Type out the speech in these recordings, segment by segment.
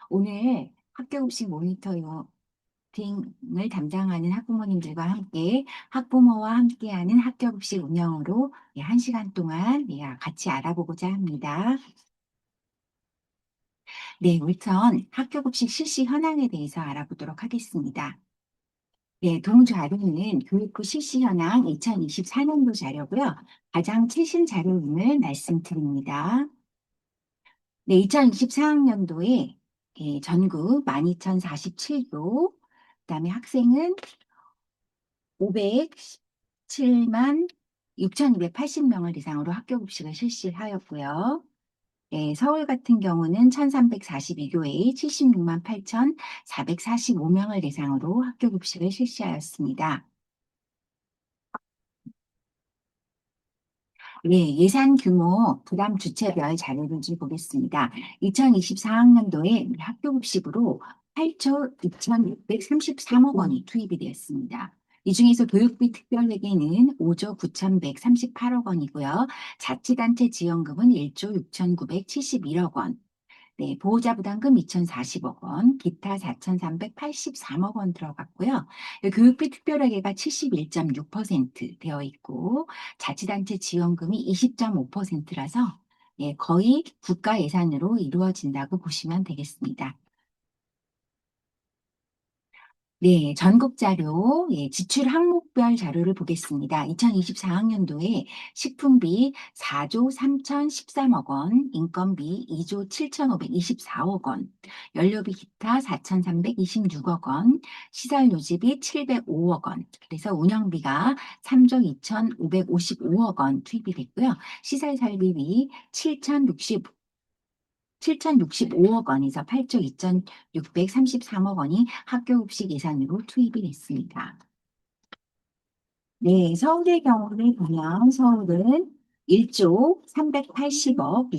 오늘 학교급식 모니터링을 담당하는 학부모님들과 함께 학부모와 함께하는 학교급식 운영으로 1시간 동안 같이 알아보고자 합니다. 네, 우선 학교급식 실시 현황에 대해서 알아보도록 하겠습니다. 네, 동자료는 교육부 실시 현황 2024년도 자료고요. 가장 최신 자료임을 말씀드립니다. 네, 2024학년도에 전국 12,047교, 그다음에 학생은 507만 6,280명을 대상으로 학교급식을 실시하였고요. 네, 서울 같은 경우는 1,342교회의 76만 8,445명을 대상으로 학교급식을 실시하였습니다. 네, 예산 규모 부담 주체별 자료를 좀 보겠습니다. 2024학년도에 학교급식으로 8조 2,633억 원이 투입이 되었습니다. 이 중에서 교육비 특별회계는 5조 9,138억 원이고요. 자치단체 지원금은 1조 6,971억 원, 네, 보호자 부담금 2,040억 원, 기타 4,383억 원 들어갔고요. 교육비 특별회계가 71.6% 되어 있고, 자치단체 지원금이 20.5%라서 거의 국가 예산으로 이루어진다고 보시면 되겠습니다. 네, 전국 자료, 지출 항목별 자료를 보겠습니다. 2024학년도에 식품비 4조 3,013억 원, 인건비 2조 7,524억 원, 연료비 기타 4,326억 원, 시설 유지비 705억 원, 그래서 운영비가 3조 2,555억 원 투입이 됐고요. 시설 설비비 7,065억 원에서 8조 2,633억 원이 학교급식 예산으로 투입이 됐습니다. 네, 서울의 경우를 보면 서울은 1조 380억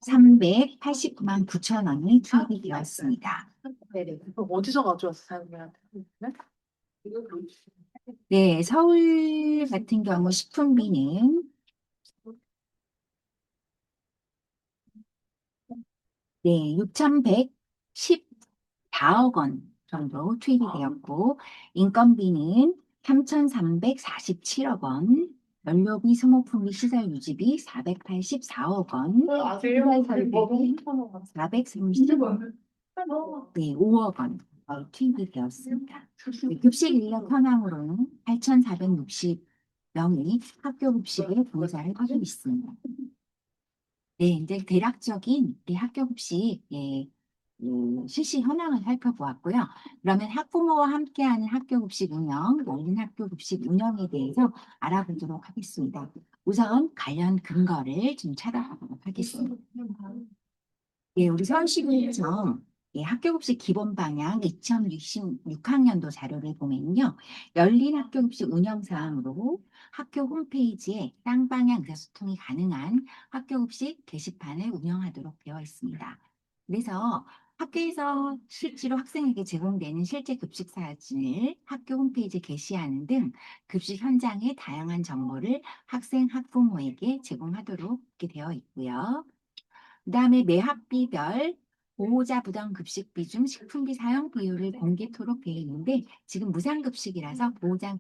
6,389만 9천 원이 투입이 되었습니다. 네네. 그럼 어디서 가져왔어요, 사람들한테? 네, 서울 같은 경우 식품비는 네, 6,114억 원 정도 투입이 되었고, 인건비는 3,347억 원, 연료비, 소모품비, 시설 유지비 484억 원, 시설 설비비 435억 원 투입이 되었습니다. 급식 인력 현황으로는 8,460명이 학교 급식에 봉사를 하고 있습니다. 네, 이제 대략적인 우리 학교 급식 실시 현황을 살펴보았고요. 그러면 학부모와 함께하는 학교 급식 운영, 열린 학교 급식 운영에 대해서 알아보도록 하겠습니다. 우선 관련 근거를 좀 찾아보도록 하겠습니다. 예, 우리 서울시교육청 학교급식 기본 방향 2026학년도 자료를 보면요. 열린 학교급식 운영 사항으로 학교 홈페이지에 쌍방향 의사소통이 가능한 학교급식 게시판을 운영하도록 되어 있습니다. 그래서 학교에서 실제로 학생에게 제공되는 실제 급식 사진을 학교 홈페이지에 게시하는 등 급식 현장의 다양한 정보를 학생, 학부모에게 제공하도록 이렇게 되어 있고요. 그다음에 매 학비별 보호자 부담 급식 비중 식품비 사용 비율을 공개토록 되어 있는데 지금 무상급식이라서 보호자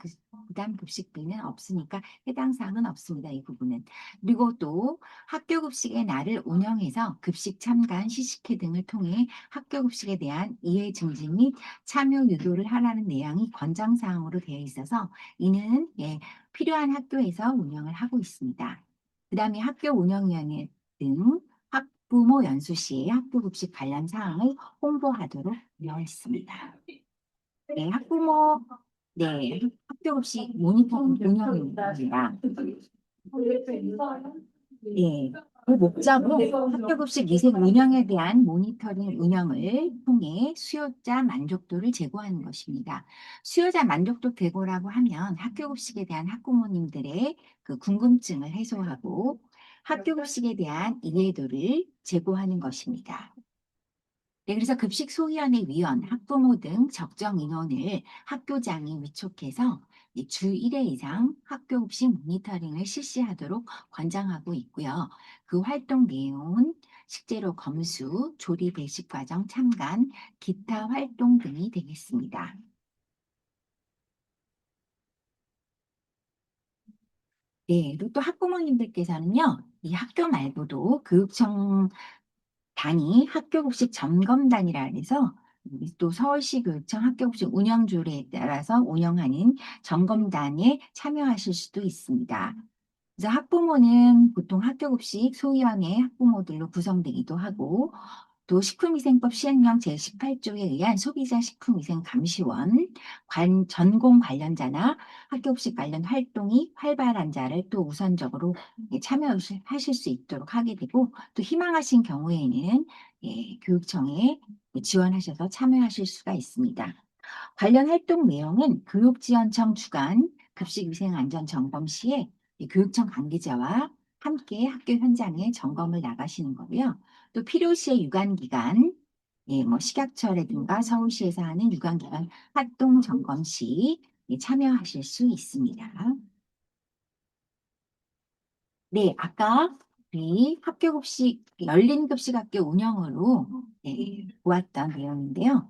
부담 급식비는 없으니까 해당 사항은 없습니다. 이 부분은. 그리고 또 학교급식의 날을 운영해서 급식 참관, 시식회 등을 통해 학교급식에 대한 이해 증진 및 참여 유도를 하라는 내용이 권장사항으로 되어 있어서 이는 필요한 학교에서 운영을 하고 있습니다. 그다음에 학교 운영위원회 등 학부모 연수 시에 학교급식 관련 사항을 홍보하도록 되어 있습니다. 네, 학교급식 모니터링 운영입니다. 예, 그 목적은 학교급식 위생 운영에 대한 모니터링 운영을 통해 수요자 만족도를 제고하는 것입니다. 수요자 만족도 제고라고 하면 학교급식에 대한 학부모님들의 그 궁금증을 해소하고 학교급식에 대한 이해도를 제고하는 것입니다. 네, 그래서 급식소위원회 위원, 학부모 등 적정 인원을 학교장이 위촉해서 주 1회 이상 학교급식 모니터링을 실시하도록 권장하고 있고요. 그 활동 내용은 식재료 검수, 조리 배식 과정 참관, 기타 활동 등이 되겠습니다. 네, 그리고 또 학부모님들께서는요, 이 학교 말고도 교육청 단위 학교급식 점검단이라 해서 또 서울시 교육청 학교급식 운영조례에 따라서 운영하는 점검단에 참여하실 수도 있습니다. 그래서 학부모는 보통 학교급식 소위원회 학부모들로 구성되기도 하고 또 식품위생법 시행령 제18조에 의한 소비자 식품위생 감시원, 전공 관련자나 학교급식 관련 활동이 활발한 자를 또 우선적으로 참여하실 수 있도록 하게 되고 또 희망하신 경우에는 교육청에 지원하셔서 참여하실 수가 있습니다. 관련 활동 내용은 교육지원청 주관 급식위생안전점검 시에 이 교육청 관계자와 함께 학교 현장에 점검을 나가시는 거고요. 또 필요시에 유관기관, 뭐 식약처라든가 서울시에서 하는 유관기관 활동 점검 시 참여하실 수 있습니다. 네, 아까 우리 학교급식, 열린급식학교 운영으로 보았던 내용인데요.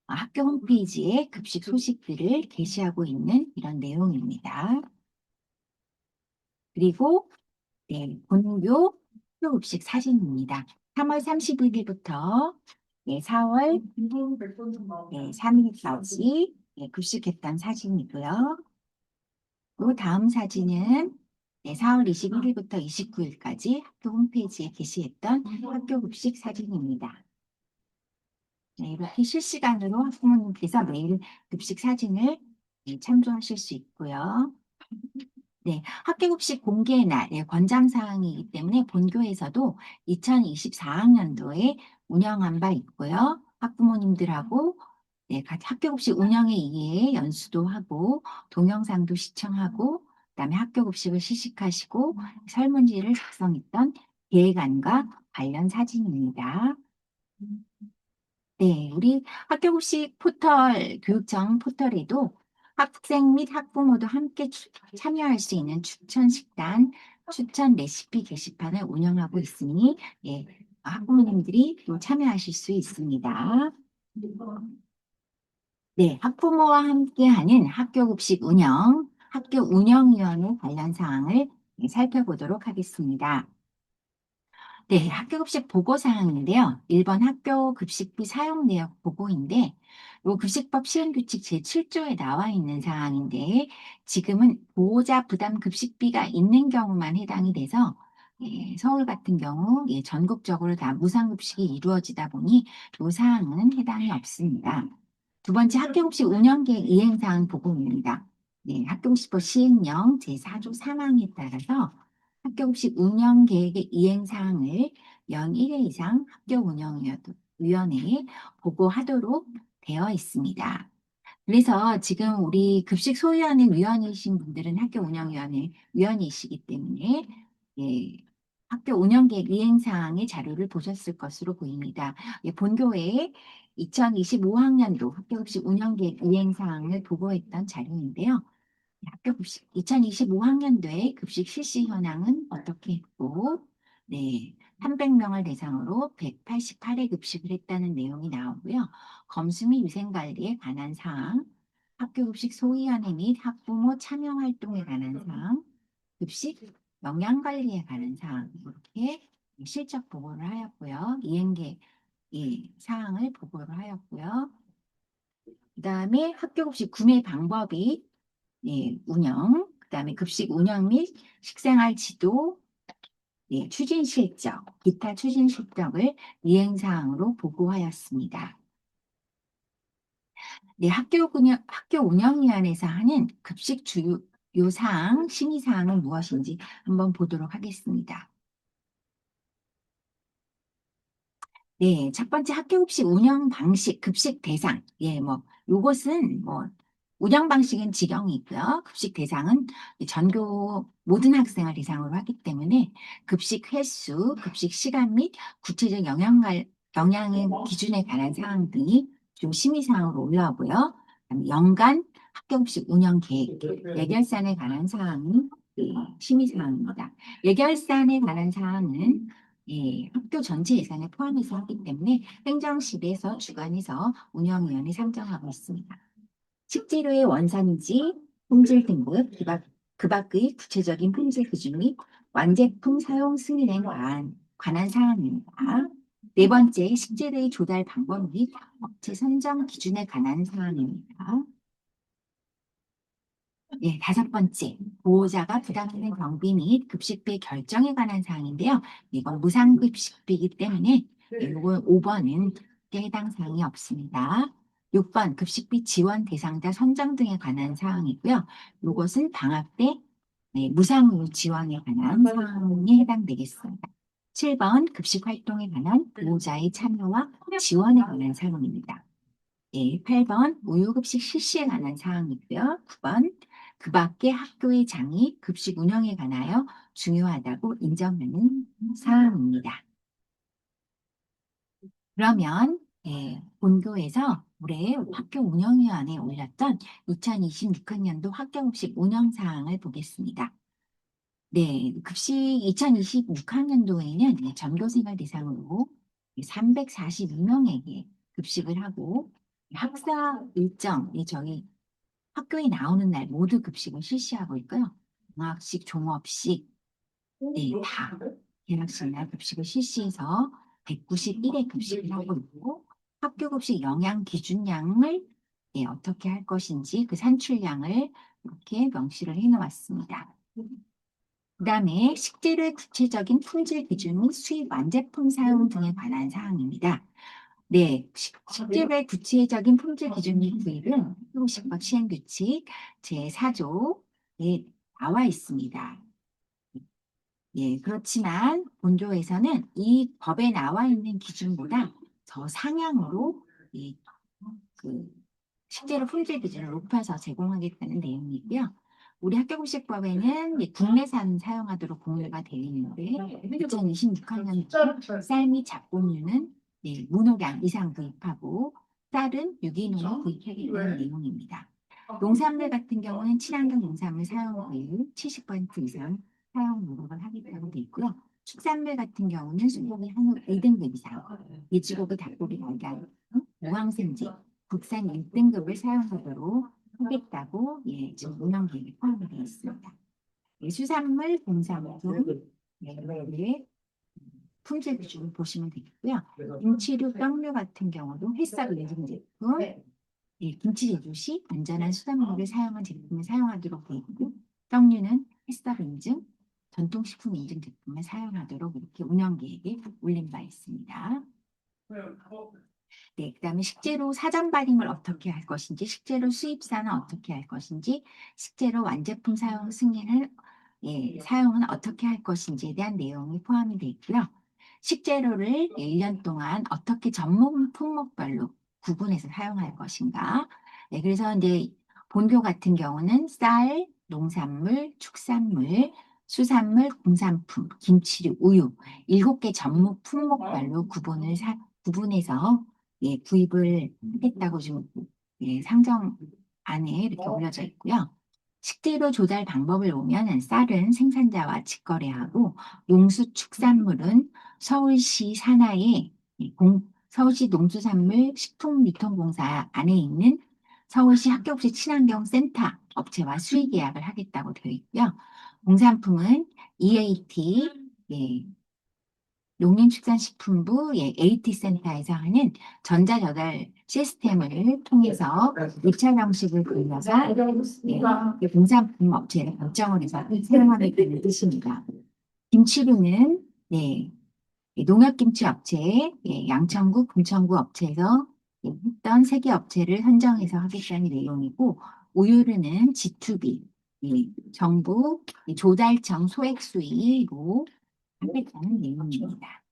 학교 홈페이지에 급식 소식들을 게시하고 있는 이런 내용입니다. 그리고 본교 학교급식 사진입니다. 3월 31일부터 4월 3일까지 급식했던 사진이고요. 그 다음 사진은 4월 21일부터 29일까지 학교 홈페이지에 게시했던 학교 급식 사진입니다. 이렇게 실시간으로 학부모님께서 매일 급식 사진을 참조하실 수 있고요. 네, 학교급식 공개의 날, 권장사항이기 때문에 본교에서도 2024학년도에 운영한 바 있고요. 학부모님들하고 같이 학교급식 운영에 의해 연수도 하고 동영상도 시청하고 그다음에 학교급식을 시식하시고 설문지를 작성했던 계획안과 관련 사진입니다. 네, 우리 학교급식 포털, 교육청 포털에도 학생 및 학부모도 함께 참여할 수 있는 추천 식단, 추천 레시피 게시판을 운영하고 있으니 학부모님들이 또 참여하실 수 있습니다. 네, 학부모와 함께하는 학교급식 운영, 학교 운영위원회 관련 사항을 살펴보도록 하겠습니다. 네, 학교급식 보고사항인데요. 1번 학교급식비 사용 내역 보고인데 이 급식법 시행규칙 제7조에 나와 있는 사항인데 지금은 보호자 부담 급식비가 있는 경우만 해당이 돼서 서울 같은 경우 전국적으로 다 무상급식이 이루어지다 보니 이 사항은 해당이 없습니다. 두 번째 학교급식 운영계획 이행사항 보고입니다. 네, 학교급식법 시행령 제4조 3항에 따라서 학교급식 운영계획의 이행사항을 연 1회 이상 학교운영위원회에 보고하도록 되어 있습니다. 그래서 지금 우리 급식 소유하는 위원이신 분들은 학교운영위원회 위원이시기 때문에 학교 운영계획 이행사항의 자료를 보셨을 것으로 보입니다. 본교에 2025학년도 학교급식 운영계획 이행사항을 보고했던 자료인데요. 학교 급식 2025학년도에 급식 실시 현황은 어떻게 했고, 300명을 대상으로 188회 급식을 했다는 내용이 나오고요. 검수 및 위생관리에 관한 사항, 학교 급식 소위원회 및 학부모 참여 활동에 관한 사항, 급식 영양관리에 관한 사항 이렇게 실적 보고를 하였고요. 이행계 사항을 보고를 하였고요. 그다음에 학교 급식 구매 방법이 운영, 그다음에 급식 운영 및 식생활 지도, 추진 실적, 기타 추진 실적을 이행사항으로 보고하였습니다. 학교 운영위원회에서 하는 급식 주요 사항, 심의사항은 무엇인지 한번 보도록 하겠습니다. 네, 첫 번째 학교 급식 운영 방식, 급식 대상. 요것은 운영 방식은 지경이 있고요. 급식 대상은 전교 모든 학생을 대상으로 하기 때문에 급식 횟수, 급식 시간 및 구체적 영양의 기준에 관한 사항 등이 좀 심의사항으로 올라오고요. 그다음에 연간 학교 급식 운영 계획, 예결산에 관한 사항이 심의사항입니다. 예결산에 관한 사항은 학교 전체 예산에 포함해서 하기 때문에 행정실에서 주관해서 운영위원회 상정하고 있습니다. 식재료의 원산지, 품질 등급, 그 밖의 구체적인 품질 기준 및 완제품 사용 승인에 관한 사항입니다. 네 번째, 식재료의 조달 방법 및 업체 선정 기준에 관한 사항입니다. 다섯 번째, 보호자가 부담하는 경비 및 급식비 결정에 관한 사항인데요. 이건 무상급식비이기 때문에 이건 5번은 해당 사항이 없습니다. 6번, 급식비 지원 대상자 선정 등에 관한 사항이고요. 이것은 방학 때 무상으로 지원에 관한 사항에 해당되겠습니다. 7번, 급식 활동에 관한 보호자의 참여와 지원에 관한 사항입니다. 8번 우유급식 실시에 관한 사항이고요. 9번 그 밖에 학교의 장이 급식 운영에 관하여 중요하다고 인정하는 사항입니다. 그러면 본교에서 올해 학교 운영위원회에 올렸던 2026학년도 학교급식 운영 사항을 보겠습니다. 급식 2026학년도에는 전교생을 대상으로 342명에게 급식을 하고 학사 일정, 저희 학교에 나오는 날 모두 급식을 실시하고 있고요. 방학식, 종업식, 다 개학식 날 급식을 실시해서 191회 급식을 하고 있고 학교 급식 영양 기준량을 어떻게 할 것인지 그 산출량을 이렇게 명시를 해놓았습니다. 그 다음에 식재료의 구체적인 품질 기준 및 수입 완제품 사용 등에 관한 사항입니다. 식재료의 구체적인 품질 기준 및 구입은 학교식법 시행규칙 제4조에 나와 있습니다. 그렇지만 본조에서는 이 법에 나와 있는 기준보다 더 상향으로 그 식재료 품질 기준을 높여서 제공하겠다는 내용이고요. 우리 학교급식법에는 국내산 사용하도록 공유가 되어 있는데 2026학년 쌀 및 잡곡류는 무노량 이상 구입하고 쌀은 유기농을 구입하겠다는 내용입니다. 농산물 같은 경우는 친환경 농산물 사용률 70% 이상 사용 노력을 하겠다고 되어 있고요. 축산물 같은 경우는 수목이 한우 2등급 이상, 돼지고기, 닭고기, 달걀, 무항생제, 국산 1등급을 사용하도록 하겠다고 지금 운영 계획에 포함이 되어 있습니다. 수산물, 공산품, 품질 기준을 보시면 되겠고요. 김치류, 떡류 같은 경우도 햇살 인증 제품, 김치 제조 시 안전한 수산물을 사용한 제품을 사용하도록 되어 있고 떡류는 햇살 인증, 전통식품 인증 제품을 사용하도록 이렇게 운영 계획에 올린 바 있습니다. 그다음에 식재료 사전 발행을 어떻게 할 것인지, 식재료 수입사는 어떻게 할 것인지, 식재료 완제품 사용 승인을 사용은 어떻게 할 것인지에 대한 내용이 포함이 되어 있고요. 식재료를 1년 동안 어떻게 전문 품목별로 구분해서 사용할 것인가. 그래서 이제 본교 같은 경우는 쌀, 농산물, 축산물, 수산물, 공산품, 김치류, 우유 7개 전문 품목별로 구분해서 구입을 하겠다고 지금 상정안에 이렇게 올려져 있고요. 식재료 조달 방법을 보면 쌀은 생산자와 직거래하고 농수축산물은 서울시 산하의 서울시 농수산물 식품유통공사 안에 있는 서울시 학교급식 친환경 센터 업체와 수의 계약을 하겠다고 되어 있고요. 공산품은 EAT, 농림축산식품부 AT센터에서 하는 전자저달 시스템을 통해서 입찰 방식을 돌려서 공산품 업체를 결정을 해서 사용하겠다는 뜻입니다. 김치류는 농협김치 업체, 양천구, 금천구 업체에서 했던 3개 업체를 선정해서 하겠다는 내용이고 우유류는 G2B, 정부 조달청 소액 수의로 하겠다는 내용입니다.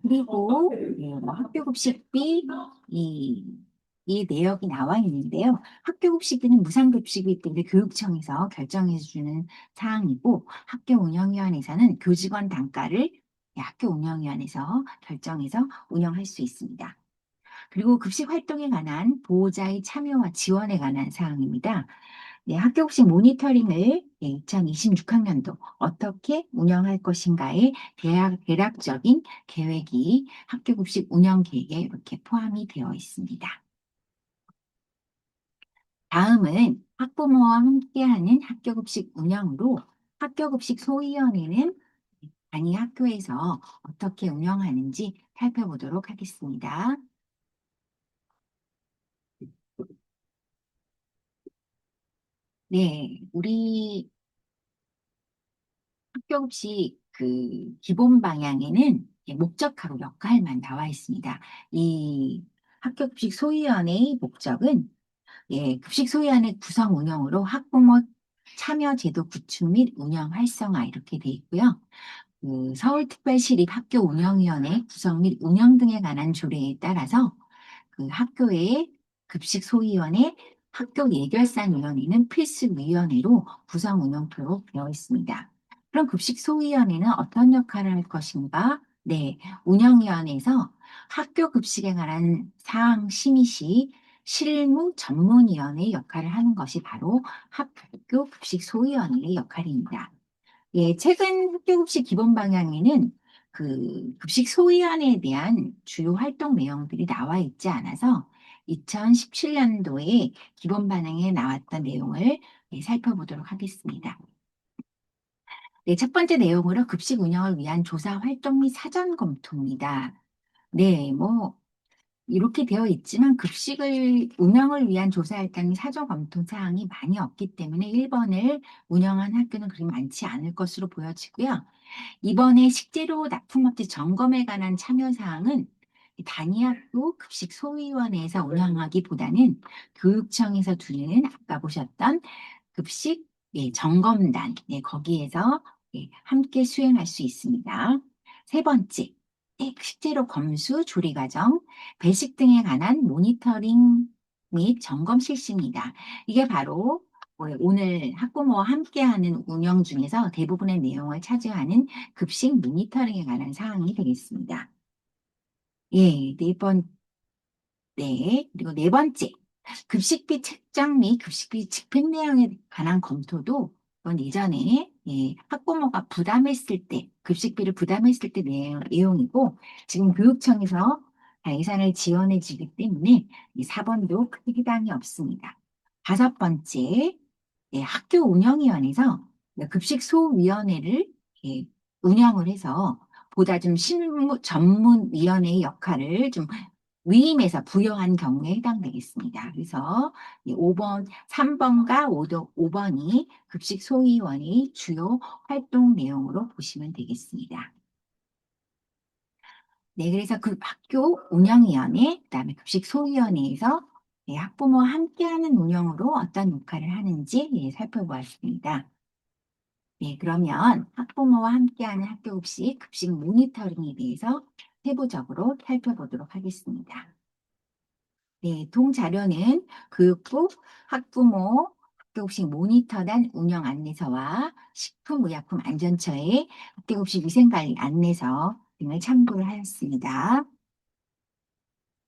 그리고 학교급식비 이 내역이 나와 있는데요. 학교급식비는 무상급식이기 때문에 교육청에서 결정해 주는 사항이고 학교 운영위원회에서는 교직원 단가를 학교 운영위원회에서 결정해서 운영할 수 있습니다. 그리고 급식 활동에 관한 보호자의 참여와 지원에 관한 사항입니다. 네, 학교급식 모니터링을 2026학년도 어떻게 운영할 것인가에 대략적인 계획이 학교급식 운영 계획에 이렇게 포함이 되어 있습니다. 다음은 학부모와 함께하는 학교급식 운영으로 학교급식 소위원회는 단위 학교에서 어떻게 운영하는지 살펴보도록 하겠습니다. 네, 우리 학교급식 그 기본 방향에는 목적하고 역할만 나와 있습니다. 이 학교급식 소위원회의 목적은 급식 소위원회 구성 운영으로 학부모 참여 제도 구축 및 운영 활성화 이렇게 돼 있고요. 그 서울특별시립 학교운영위원회 구성 및 운영 등에 관한 조례에 따라서 그 학교의 급식 소위원회, 학교 예결산위원회는 필수위원회로 구성 운영토록 되어 있습니다. 그럼 급식 소위원회는 어떤 역할을 할 것인가? 네, 운영위원회에서 학교 급식에 관한 사항 심의 시 실무 전문위원회 역할을 하는 것이 바로 학교 급식 소위원회의 역할입니다. 예, 최근 학교급식 기본 방향에는 그 급식 소위원회에 대한 주요 활동 내용들이 나와 있지 않아서 2017년도에 기본 방향에 나왔던 내용을 살펴보도록 하겠습니다. 네, 첫 번째 내용으로 급식 운영을 위한 조사 활동 및 사전 검토입니다. 네, 뭐 이렇게 되어 있지만 급식을 운영을 위한 조사 활동이 사전 검토 사항이 많이 없기 때문에 1번을 운영한 학교는 그리 많지 않을 것으로 보여지고요. 이번에 식재료 납품업체 점검에 관한 참여 사항은 단위학교 급식 소위원회에서 운영하기보다는 교육청에서 두는 아까 보셨던 급식 점검단 거기에서 함께 수행할 수 있습니다. 세 번째, 식재료 검수, 조리 과정, 배식 등에 관한 모니터링 및 점검 실시입니다. 이게 바로 오늘 학부모와 함께하는 운영 중에서 대부분의 내용을 차지하는 급식 모니터링에 관한 사항이 되겠습니다. 예, 그리고 네 번째, 급식비 책정 및 급식비 집행 내용에 관한 검토도 이건 예전에 학부모가 부담했을 때, 급식비를 부담했을 때 내용이고, 지금 교육청에서 예산을 지원해 주기 때문에 이 4번도 크게 해당이 없습니다. 다섯 번째, 학교 운영위원회에서 급식소위원회를 운영을 해서 보다 좀 실무 전문위원회의 역할을 좀 위임해서 부여한 경우에 해당되겠습니다. 그래서 5번, 3번과 5번이 급식 소위원회의 주요 활동 내용으로 보시면 되겠습니다. 네, 그래서 그 학교 운영위원회, 그다음에 급식 소위원회에서 학부모와 함께하는 운영으로 어떤 역할을 하는지 살펴보았습니다. 네, 그러면 학부모와 함께하는 학교 급식 모니터링에 대해서 세부적으로 살펴보도록 하겠습니다. 네, 동자료는 교육부, 학부모, 학교급식 모니터단 운영 안내서와 식품의약품 안전처의 학교급식 위생관리 안내서 등을 참고를 하였습니다.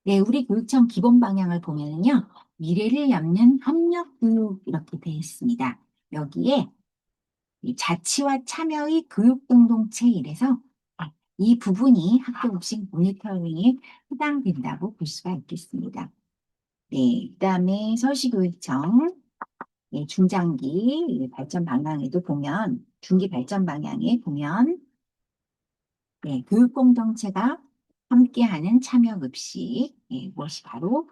네, 우리 교육청 기본 방향을 보면요. 미래를 엮는 협력교육 이렇게 되어 있습니다. 여기에 이 자치와 참여의 교육 공동체 이래서 이 부분이 학교급식 모니터링에 해당된다고 볼 수가 있겠습니다. 네, 그다음에 서울시교육청 중장기 발전 방향에도 보면 중기 발전 방향에 보면 교육 공동체가 함께하는 참여급식 무엇이 바로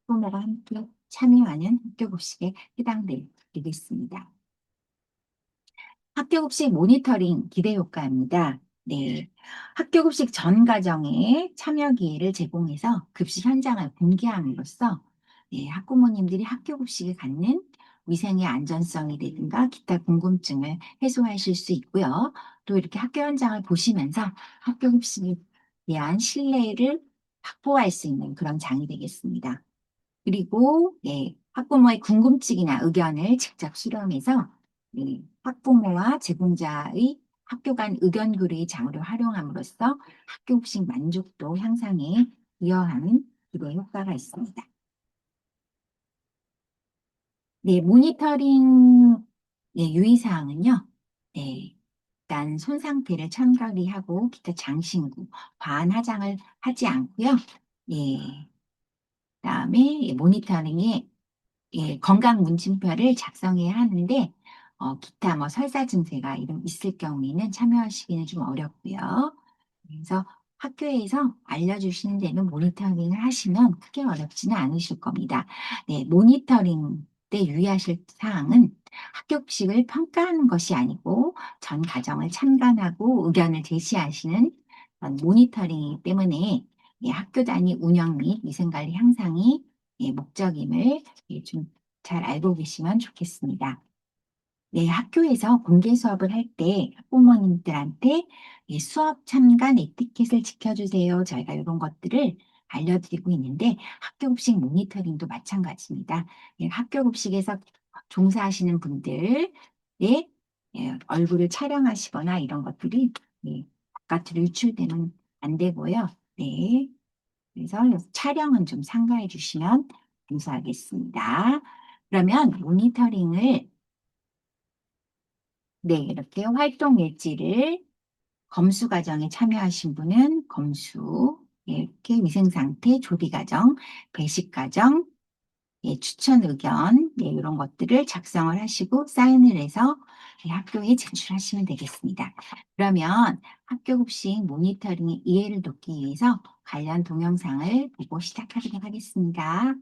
부모가 함께 참여하는 학교급식에 해당되겠습니다. 학교급식 모니터링 기대 효과입니다. 네, 학교급식 전 과정에 참여 기회를 제공해서 급식 현장을 공개함으로써 학부모님들이 학교급식을 갖는 위생의 안전성이라든가 기타 궁금증을 해소하실 수 있고요. 또 이렇게 학교 현장을 보시면서 학교급식에 대한 신뢰를 확보할 수 있는 그런 장이 되겠습니다. 그리고 학부모의 궁금증이나 의견을 직접 수렴해서 학부모와 제공자의 학교 간 의견 교류의 장으로 활용함으로써 학교급식 만족도 향상에 기여하는 기대 효과가 있습니다. 네, 모니터링 유의사항은요. 네, 일단 손 상태를 천천히 하고 기타 장신구, 과한 화장을 하지 않고요. 예, 그다음에 모니터링에 건강 문진표를 작성해야 하는데 기타 뭐 설사 증세가 이런 있을 경우에는 참여하시기는 좀 어렵고요. 그래서 학교에서 알려주시는 대로 모니터링을 하시면 크게 어렵지는 않으실 겁니다. 네, 모니터링 때 유의하실 사항은 학교식을 평가하는 것이 아니고 전 과정을 참관하고 의견을 제시하시는 그런 모니터링이기 때문에 학교 단위 운영 및 위생관리 향상이 목적임을 좀 잘 알고 계시면 좋겠습니다. 네, 학교에서 공개 수업을 할 때 학부모님들한테 이 수업 참관 에티켓을 지켜주세요. 저희가 이런 것들을 알려드리고 있는데 학교 급식 모니터링도 마찬가지입니다. 학교 급식에서 종사하시는 분들의 얼굴을 촬영하시거나 이런 것들이 바깥으로 유출되면 안 되고요. 네, 그래서 촬영은 좀 삼가해 주시면 감사하겠습니다. 그러면 모니터링을 네, 이렇게 활동 일지를 검수 과정에 참여하신 분은 검수, 이렇게 위생 상태, 조리 과정, 배식 과정, 추천 의견, 이런 것들을 작성을 하시고 사인을 해서 학교에 제출하시면 되겠습니다. 그러면 학교 급식 모니터링의 이해를 돕기 위해서 관련 동영상을 보고 시작하도록 하겠습니다.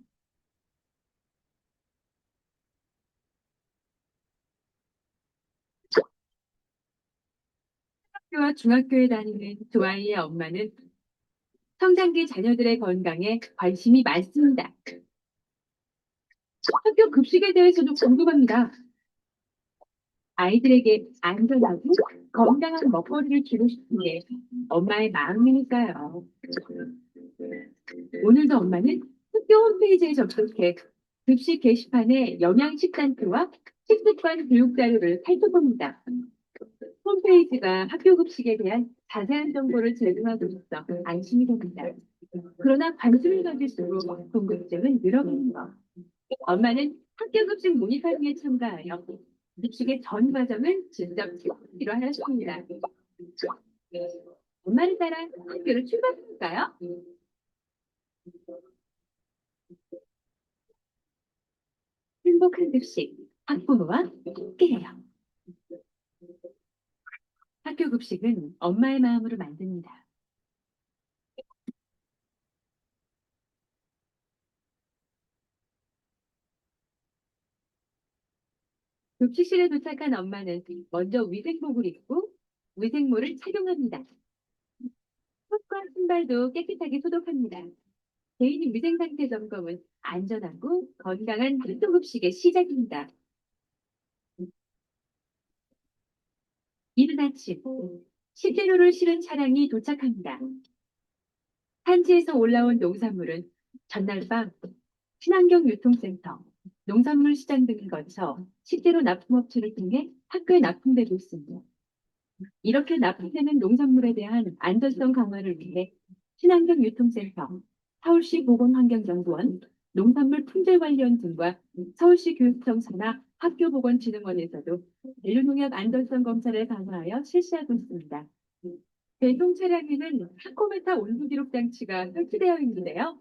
학교와 중학교에 다니는 두 아이의 엄마는 성장기 자녀들의 건강에 관심이 많습니다. 학교 급식에 대해서도 궁금합니다. 아이들에게 안전하고 건강한 먹거리를 주고 싶은 게 엄마의 마음이니까요. 오늘도 엄마는 학교 홈페이지에 접속해 급식 게시판에 영양식단표와 식습관 교육 자료를 살펴봅니다. 홈페이지가 학교 급식에 대한 자세한 정보를 제공하고 있어 안심이 됩니다. 그러나 관심을 가질수록 궁금증은 늘어가는 것. 엄마는 학교 급식 모니터링에 참가하여 급식의 전 과정을 직접 필요하였습니다. 엄마를 따라 학교를 출발할까요? 행복한 급식, 학부모와 함께해요. 학교 급식은 엄마의 마음으로 만듭니다. 급식실에 도착한 엄마는 먼저 위생복을 입고 위생모를 착용합니다. 손과 신발도 깨끗하게 소독합니다. 개인 위생 상태 점검은 안전하고 건강한 학교 급식의 시작입니다. 이른 아침, 식재료를 실은 차량이 도착합니다. 산지에서 올라온 농산물은 전날 밤 친환경유통센터, 농산물 시장 등을 거쳐 식재료 납품업체를 통해 학교에 납품되고 있습니다. 이렇게 납품되는 농산물에 대한 안전성 강화를 위해 친환경유통센터, 서울시 보건환경정보원, 농산물 품질관리원 등과 서울시 교육청 산하 학교보건진흥원에서도 연료농약 안전성 검사를 강화하여 실시하고 있습니다. 배송 차량에는 타코메타 온도 기록 장치가 설치되어 있는데요.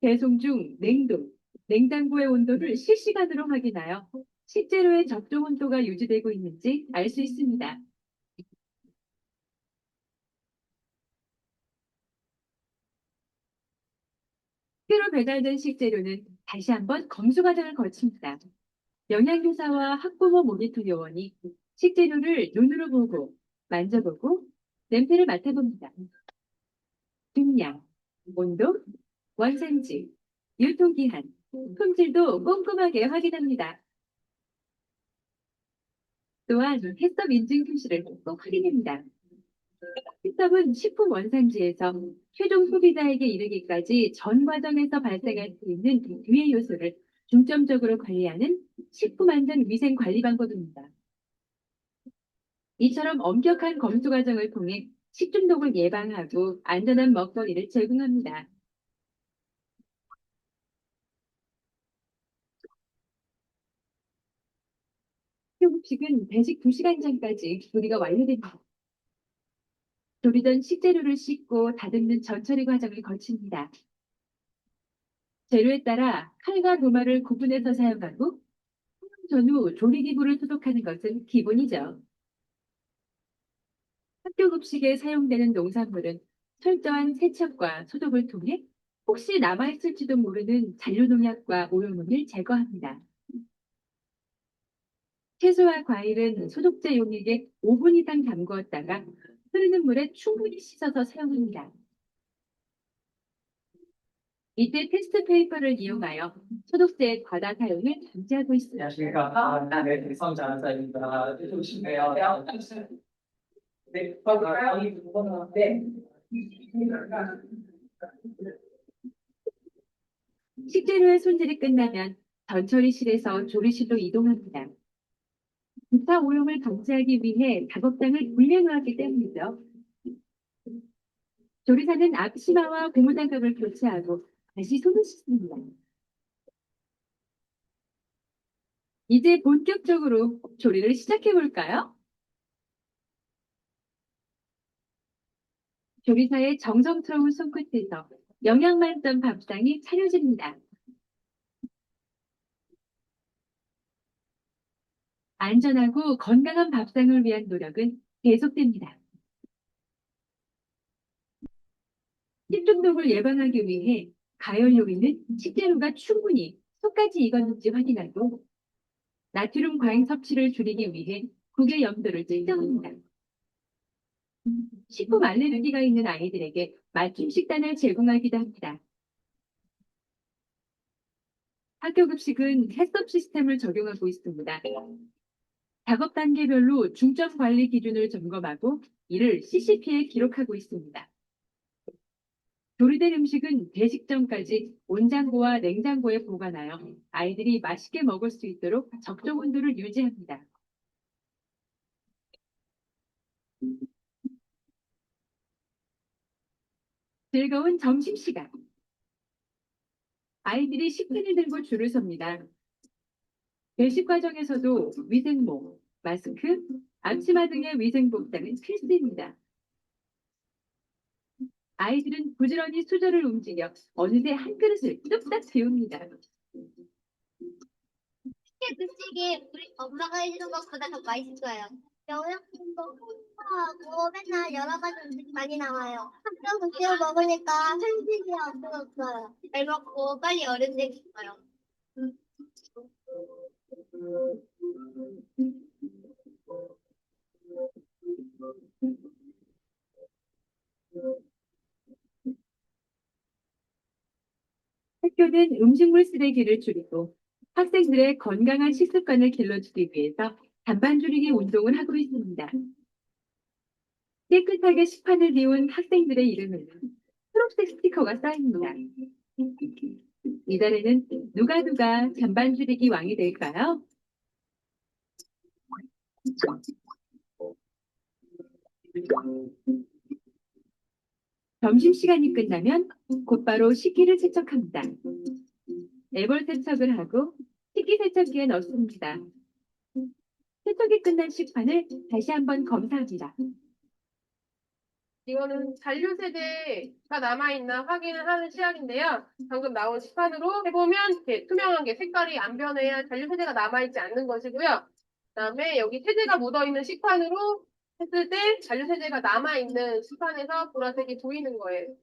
배송 중 냉동, 냉장고의 온도를 실시간으로 확인하여 식재료의 적정 온도가 유지되고 있는지 알 수 있습니다. 학교로 배달된 식재료는 다시 한번 검수 과정을 거칩니다. 영양교사와 학부모 모니터 요원이 식재료를 눈으로 보고 만져보고 냄새를 맡아봅니다. 등량, 온도, 원산지, 유통기한, 품질도 꼼꼼하게 확인합니다. 또한 해썹 인증 표시를 꼭 확인합니다. 해썹은 식품 원산지에서 최종 소비자에게 이르기까지 전 과정에서 발생할 수 있는 유해 요소를 중점적으로 관리하는 식품안전위생 관리 방법입니다. 이처럼 엄격한 검수 과정을 통해 식중독을 예방하고 안전한 먹거리를 제공합니다. 학교 급식은 배식 2시간 전까지 조리가 완료됩니다. 조리 전 식재료를 씻고 다듬는 전처리 과정을 거칩니다. 재료에 따라 칼과 도마를 구분해서 사용하고 전후 조리기구를 소독하는 것은 기본이죠. 학교 급식에 사용되는 농산물은 철저한 세척과 소독을 통해 혹시 남아있을지도 모르는 잔류농약과 오염물을 제거합니다. 채소와 과일은 소독제 용액에 5분 이상 담그었다가 흐르는 물에 충분히 씻어서 사용합니다. 이때 테스트 페이퍼를 이용하여 소독제의 과다 사용을 방지하고 있습니다. 안녕하십니까. 네, 대성자사입니다. 조심해요. 네, 네. 식재료의 손질이 끝나면 전처리실에서 조리실로 이동합니다. 부타 오염을 방지하기 위해 작업장을 분리해놓았기 때문이죠. 조리사는 앞치마와 고무장갑을 교체하고 다시 손을 씻습니다. 이제 본격적으로 조리를 시작해 볼까요? 조리사의 정성스러운 손끝에서 영양 만점 밥상이 차려집니다. 안전하고 건강한 밥상을 위한 노력은 계속됩니다. 식중독을 예방하기 위해 가열 요리는 식재료가 충분히 속까지 익었는지 확인하고 나트륨 과잉 섭취를 줄이기 위해 국의 염도를 측정합니다. 식품 알레르기가 있는 아이들에게 맞춤 식단을 제공하기도 합니다. 학교 급식은 해썹 시스템을 적용하고 있습니다. 작업 단계별로 중점 관리 기준을 점검하고 이를 CCP에 기록하고 있습니다. 조리된 음식은 배식 전까지 온장고와 냉장고에 보관하여 아이들이 맛있게 먹을 수 있도록 적정 온도를 유지합니다. 즐거운 점심시간. 아이들이 식판을 들고 줄을 섭니다. 배식 과정에서도 위생모, 마스크, 앞치마 등의 위생복장은 필수입니다. 아이들은 부지런히 수저를 움직여 어느새 한 그릇을 뚝딱 비웁니다. 급식이 우리 엄마가 해주는 것보다 더 맛있어요. 영양분도 풍부하고 맨날 여러 가지 음식 많이 나와요. 학교 급식을 먹으니까 편식이 없어졌어요. 잘 먹고 빨리 어른 되고 싶어요. 학교는 음식물 쓰레기를 줄이고 학생들의 건강한 식습관을 길러주기 위해서 잔반 줄이기 운동을 하고 있습니다. 깨끗하게 식판을 비운 학생들의 이름에는 초록색 스티커가 쌓입니다. 이달에는 누가 잔반 줄이기 왕이 될까요? 점심시간이 끝나면 곧바로 식기를 세척합니다. 애벌 세척을 하고 식기세척기에 넣습니다. 세척이 끝난 식판을 다시 한번 검사합니다. 이거는 잔류 세제가 남아있나 확인을 하는 시약인데요. 방금 나온 식판으로 해보면 이렇게 투명한 게 색깔이 안 변해야 잔류 세제가 남아있지 않는 것이고요. 그다음에 여기 세제가 묻어있는 식판으로 했을 때 잔류 세제가 남아있는 식판에서 보라색이 보이는 거예요.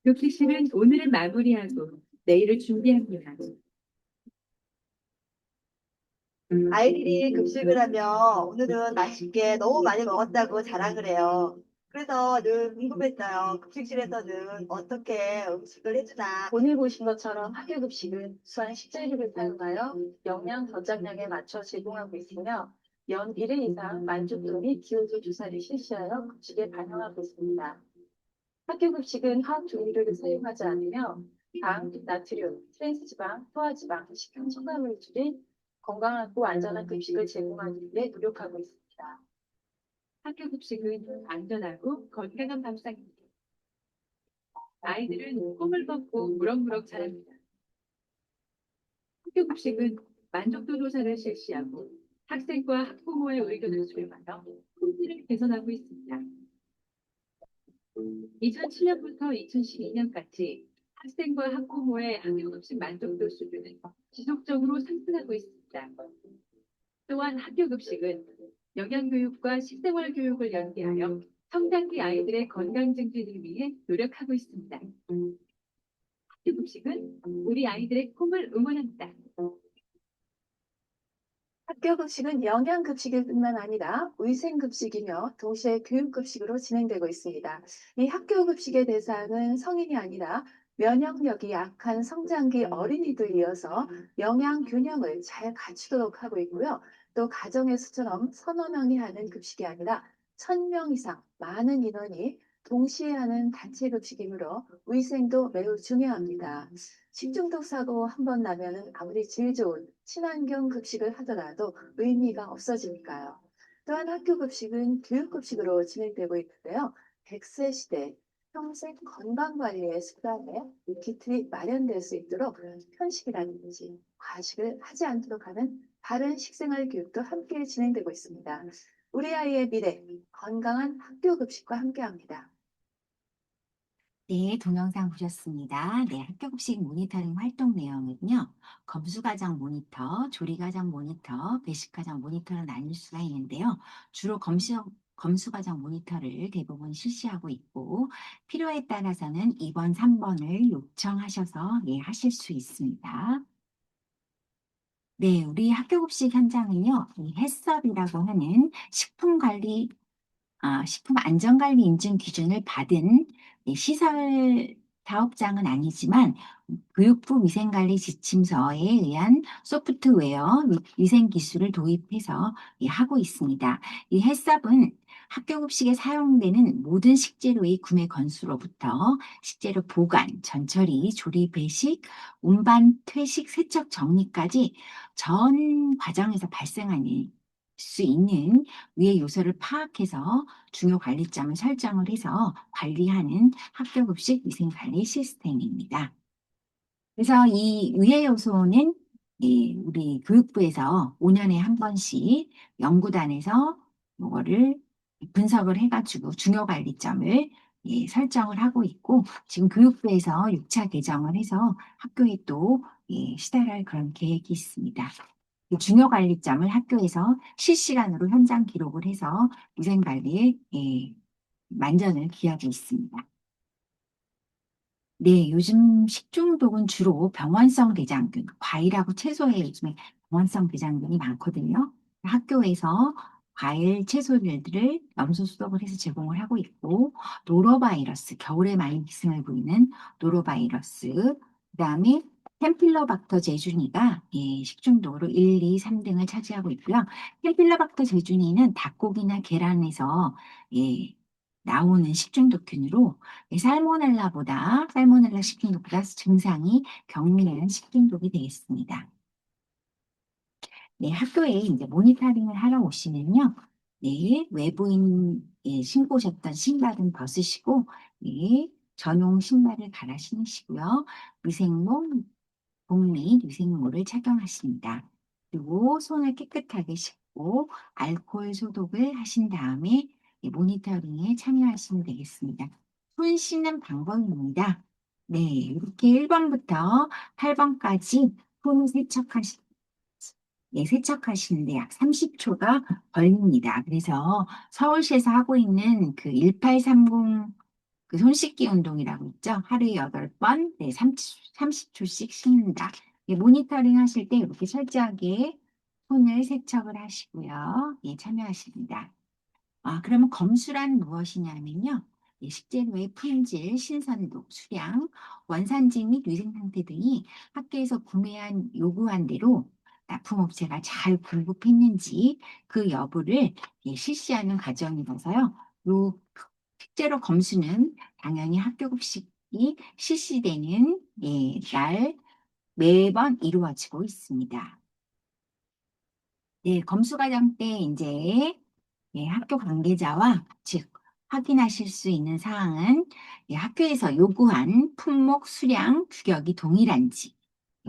급식실은 오늘은 마무리하고 내일을 준비합니다. 아이들이 급식을 하면 오늘은 맛있게 너무 많이 먹었다고 자랑을 해요. 그래서 늘 궁금했어요. 급식실에서는 어떻게 음식을 해주나. 오늘 보신 것처럼 학교 급식은 수한 식재료를 사용하여 영양 저장량에 맞춰 제공하고 있으며 연 1회 이상 만족도 및 기호도 조사를 실시하여 급식에 반영하고 있습니다. 학교 급식은 화학 조미료를 사용하지 않으며 당, 나트륨, 트랜스지방, 포화지방, 식품 첨가물을 줄인 건강하고 안전한 급식을 제공하기 위해 노력하고 있습니다. 학교 급식은 안전하고 건강한 밥상입니다. 아이들은 꿈을 걷고 무럭무럭 자랍니다. 학교 급식은 만족도 조사를 실시하고 학생과 학부모의 의견을 수렴하여 품질을 개선하고 있습니다. 2007년부터 2012년까지 학생과 학부모의 학교급식 만족도 수준은 지속적으로 상승하고 있습니다. 또한 학교급식은 영양교육과 식생활교육을 연계하여 성장기 아이들의 건강 증진을 위해 노력하고 있습니다. 학교급식은 우리 아이들의 꿈을 응원한다. 학교급식은 영양급식일 뿐만 아니라 위생급식이며 동시에 교육급식으로 진행되고 있습니다. 이 학교급식의 대상은 성인이 아니라 면역력이 약한 성장기 어린이들이어서 영양 균형을 잘 갖추도록 하고 있고요. 또 가정에서처럼 서너 명이 하는 급식이 아니라 1000명 이상 많은 인원이 동시에 하는 단체 급식이므로 위생도 매우 중요합니다. 식중독 사고 한 번 나면은 아무리 질 좋은 친환경 급식을 하더라도 의미가 없어지니까요. 또한 학교 급식은 교육 급식으로 진행되고 있는데요. 100세 시대 평생 건강관리의 습관에 이 기틀이 마련될 수 있도록 편식이라든지 과식을 하지 않도록 하는 바른 식생활 교육도 함께 진행되고 있습니다. 우리 아이의 미래, 건강한 학교 급식과 함께합니다. 네, 동영상 보셨습니다. 네, 학교급식 모니터링 활동 내용은요, 검수과정 모니터, 조리과정 모니터, 배식과정 모니터로 나뉠 수가 있는데요. 주로 검수과정 모니터를 대부분 실시하고 있고, 필요에 따라서는 2번, 3번을 요청하셔서 예, 하실 수 있습니다. 네, 우리 학교급식 현장은요, 이 해썹이라고 하는 식품안전관리 인증 기준을 받은 이 시설 사업장은 아니지만 교육부 위생관리 지침서에 의한 소프트웨어 및 위생 기술을 도입해서 하고 있습니다. 이 햇삽은 학교급식에 사용되는 모든 식재료의 구매 건수로부터 식재료 보관, 전처리, 조리, 배식, 운반, 퇴식, 세척, 정리까지 전 과정에서 발생하는 수 있는 위의 요소를 파악해서 중요 관리점을 설정을 해서 관리하는 학교급식 위생관리 시스템입니다. 그래서 이 위의 요소는 우리 교육부에서 5년에 한 번씩 연구단에서 이거를 분석을 해가지고 중요 관리점을 설정을 하고 있고, 지금 교육부에서 6차 개정을 해서 학교에 또 시달할 그런 계획이 있습니다. 이 중요 관리점을 학교에서 실시간으로 현장 기록을 해서 위생관리에 만전을 기하고 있습니다. 네, 요즘 식중독은 주로 병원성 대장균, 과일하고 채소에 요즘에 병원성 대장균이 많거든요. 학교에서 과일, 채소들을 염소 수독을 해서 제공을 하고 있고, 노로바이러스, 겨울에 많이 기승을 부리는 노로바이러스, 그다음에 캠필로박터 제주니가 식중독으로 1, 2, 3등을 차지하고 있고요. 캠필로박터 제주니는 닭고기나 계란에서 나오는 식중독균으로 살모넬라 식중독보다 증상이 경미한 식중독이 되겠습니다. 네, 학교에 이제 모니터링을 하러 오시면요. 네, 외부인 신고 오셨던 신발은 벗으시고, 네, 전용 신발을 갈아 신으시고요. 위생모, 복및 위생모를 착용하십니다. 그리고 손을 깨끗하게 씻고 알코올 소독을 하신 다음에 모니터링에 참여하시면 되겠습니다. 손 씻는 방법입니다. 네, 이렇게 1번부터 8번까지 손 세척하시는데 약 30초가 걸립니다. 그래서 서울시에서 하고 있는 그 1830 그 손 씻기 운동이라고 있죠. 하루에 8번, 네, 30초씩 씻는다. 모니터링 하실 때 이렇게 철저하게 손을 세척을 하시고요. 참여하십니다. 그러면 검수란 무엇이냐면요. 식재료의 품질, 신선도, 수량, 원산지 및 위생 상태 등이 학교에서 요구한 대로 납품업체가 잘 공급했는지 그 여부를 실시하는 과정이라서요. 요 식재료 검수는 당연히 학교급식이 실시되는 날 매번 이루어지고 있습니다. 네, 검수 과정 때 이제 학교 관계자와 즉 확인하실 수 있는 사항은 학교에서 요구한 품목, 수량, 규격이 동일한지,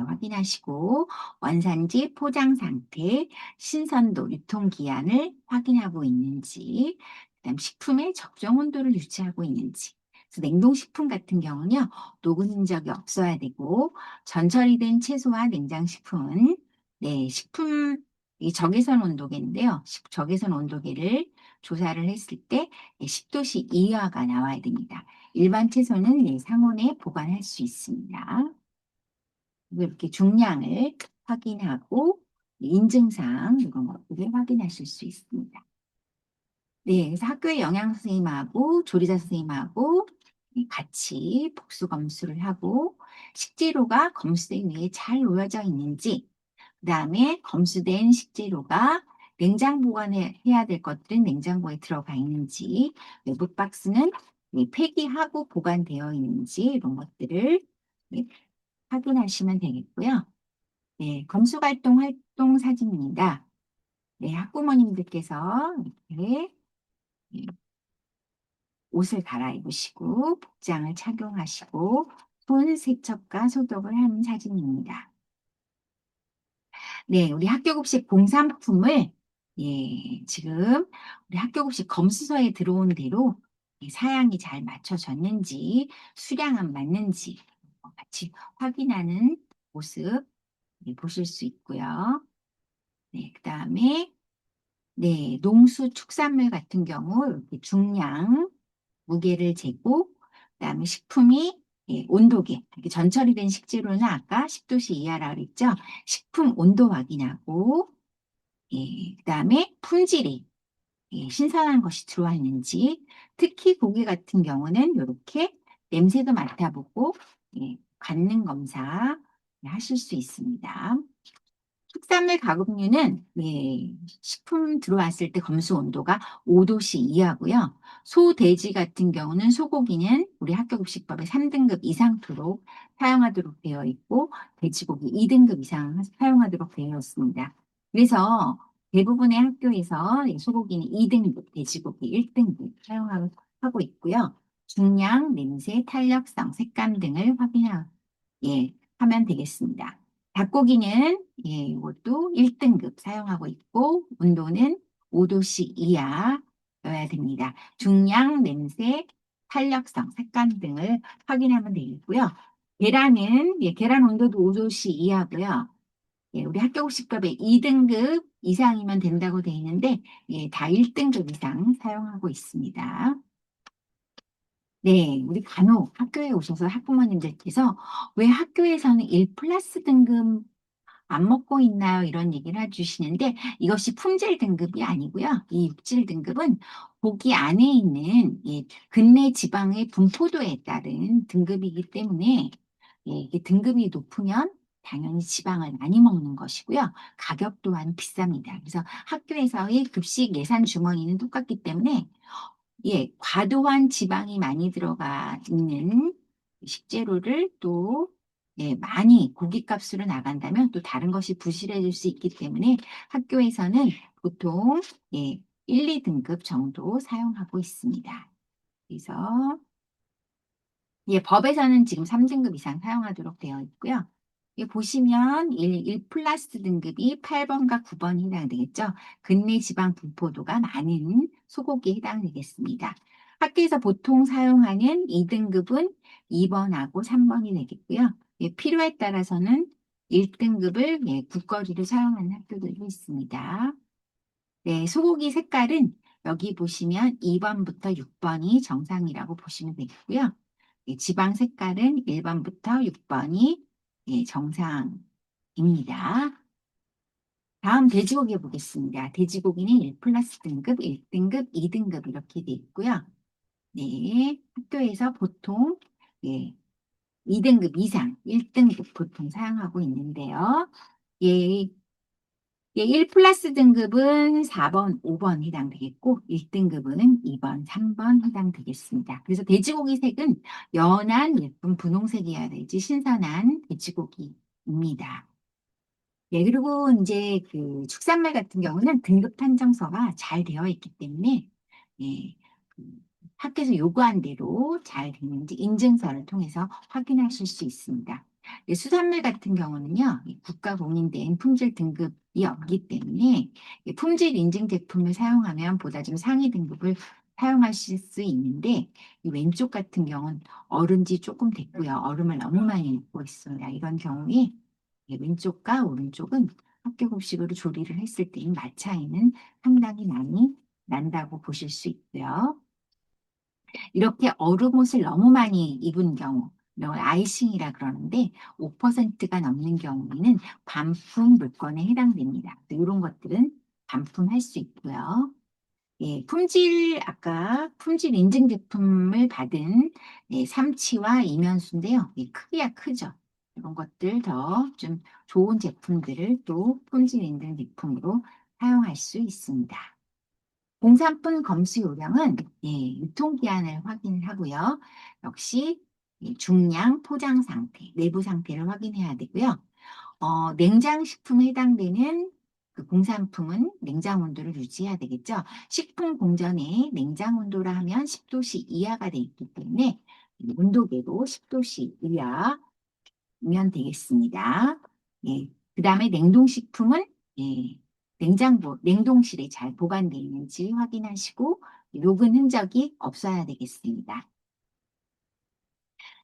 확인하시고 원산지, 포장 상태, 신선도, 유통기한을 확인하고 있는지, 그다음 식품의 적정 온도를 유지하고 있는지. 그래서 냉동식품 같은 경우는요, 녹은 적이 없어야 되고, 전처리된 채소와 냉장식품은 네, 이 적외선 온도계인데요. 적외선 온도계를 조사를 했을 때 10도씨 이하가 나와야 됩니다. 일반 채소는 네, 상온에 보관할 수 있습니다. 이렇게 중량을 확인하고 인증사항 이런 것들을 확인하실 수 있습니다. 네, 그래서 학교의 영양 선생님하고 조리사 선생님하고 같이 복수 검수를 하고 식재료가 검수대 위에 잘 놓여져 있는지, 그 다음에 검수된 식재료가 냉장 보관해야 될 것들은 냉장고에 들어가 있는지, 외부 박스는 폐기하고 보관되어 있는지 이런 것들을 확인하시면 되겠고요. 네, 활동 사진입니다. 네, 학부모님들께서 이렇게 옷을 갈아입으시고 복장을 착용하시고 손 세척과 소독을 하는 사진입니다. 네, 우리 학교급식 공산품을 지금 우리 학교급식 검수서에 들어온 대로 사양이 잘 맞춰졌는지 수량은 맞는지 같이 확인하는 모습 보실 수 있고요. 네, 그 다음에 네, 농수 축산물 같은 경우 이렇게 중량, 무게를 재고, 그다음에 식품이 온도계, 이렇게 전처리된 식재료는 아까 10도씨 이하라 그랬죠? 식품 온도 확인하고, 그다음에 품질이 신선한 것이 들어와 있는지, 특히 고기 같은 경우는 이렇게 냄새도 맡아보고 갖는 검사 하실 수 있습니다. 축산물 가공류는 식품 들어왔을 때 검수 온도가 5도씨 이하고요. 소, 돼지 같은 경우는 소고기는 우리 학교급식법에 3등급 이상토록 사용하도록 되어 있고 돼지고기 2등급 이상 사용하도록 되어 있습니다. 그래서 대부분의 학교에서 소고기는 2등급, 돼지고기 1등급 사용하고 있고요. 중량, 냄새, 탄력성, 색감 등을 하면 되겠습니다. 닭고기는 이것도 1등급 사용하고 있고 온도는 5도씨 이하여야 됩니다. 중량, 냄새, 탄력성, 색감 등을 확인하면 되겠고요. 계란은 계란 온도도 5도씨 이하고요. 우리 학교급식법에 2등급 이상이면 된다고 되어 있는데 다 1등급 이상 사용하고 있습니다. 네, 우리 간혹 학교에 오셔서 학부모님들께서 왜 학교에서는 1플러스 등급 안 먹고 있나요? 이런 얘기를 해주시는데 이것이 품질 등급이 아니고요. 이 육질 등급은 고기 안에 있는 근내 지방의 분포도에 따른 등급이기 때문에 이게 등급이 높으면 당연히 지방을 많이 먹는 것이고요. 가격 또한 비쌉니다. 그래서 학교에서의 급식 예산 주머니는 똑같기 때문에 과도한 지방이 많이 들어가 있는 식재료를 또 많이 고깃값으로 나간다면 또 다른 것이 부실해질 수 있기 때문에 학교에서는 보통 1, 2등급 정도 사용하고 있습니다. 그래서 법에서는 지금 3등급 이상 사용하도록 되어 있고요. 보시면 1 플러스 등급이 8번과 9번이 해당되겠죠. 근내 지방 분포도가 많은 소고기에 해당되겠습니다. 학교에서 보통 사용하는 2등급은 2번하고 3번이 되겠고요. 필요에 따라서는 1등급을 국거리로 사용하는 학교들도 있습니다. 네, 소고기 색깔은 여기 보시면 2번부터 6번이 정상이라고 보시면 되겠고요. 지방 색깔은 1번부터 6번이 정상입니다. 다음 돼지고기 보겠습니다. 돼지고기는 1 플러스 등급, 1등급, 2등급 이렇게 돼 있고요. 네, 학교에서 보통 2등급 이상, 1등급 보통 사용하고 있는데요. 1 플러스 등급은 4번, 5번 해당되겠고 1등급은 2번, 3번 해당되겠습니다. 그래서 돼지고기 색은 연한 예쁜 분홍색이어야 되지 신선한 돼지고기입니다. 그리고 이제 그 축산물 같은 경우는 등급 판정서가 잘 되어 있기 때문에 그 학교에서 요구한 대로 잘 되는지 인증서를 통해서 확인하실 수 있습니다. 수산물 같은 경우는요, 이 국가 공인된 품질 등급이 없기 때문에 이 품질 인증 제품을 사용하면 보다 좀 상위 등급을 사용하실 수 있는데, 이 왼쪽 같은 경우는 얼은 지 조금 됐고요. 얼음을 너무 많이 넣고 있습니다. 이런 경우에 이 왼쪽과 오른쪽은 학교 급식으로 조리를 했을 때의 맛 차이는 상당히 많이 난다고 보실 수 있고요. 이렇게 얼음옷을 너무 많이 입은 경우, 이걸 아이싱이라 그러는데 5%가 넘는 경우에는 반품 물건에 해당됩니다. 이런 것들은 반품할 수 있고요. 예, 아까 품질 인증 제품을 받은 삼치와 이면수인데요. 크기가 크죠. 이런 것들 더 좀 좋은 제품들을 또 품질 인증 제품으로 사용할 수 있습니다. 공산품 검수 요령은 유통기한을 확인을 하고요. 역시 중량, 포장 상태, 내부 상태를 확인해야 되고요. 냉장식품에 해당되는 그 공산품은 냉장 온도를 유지해야 되겠죠. 식품 공전에 냉장 온도라 하면 10도씨 이하가 돼 있기 때문에 온도계도 10도씨 이하면 되겠습니다. 예. 그 다음에 냉동식품은 냉동실에 잘 보관되어 있는지 확인하시고 녹은 흔적이 없어야 되겠습니다.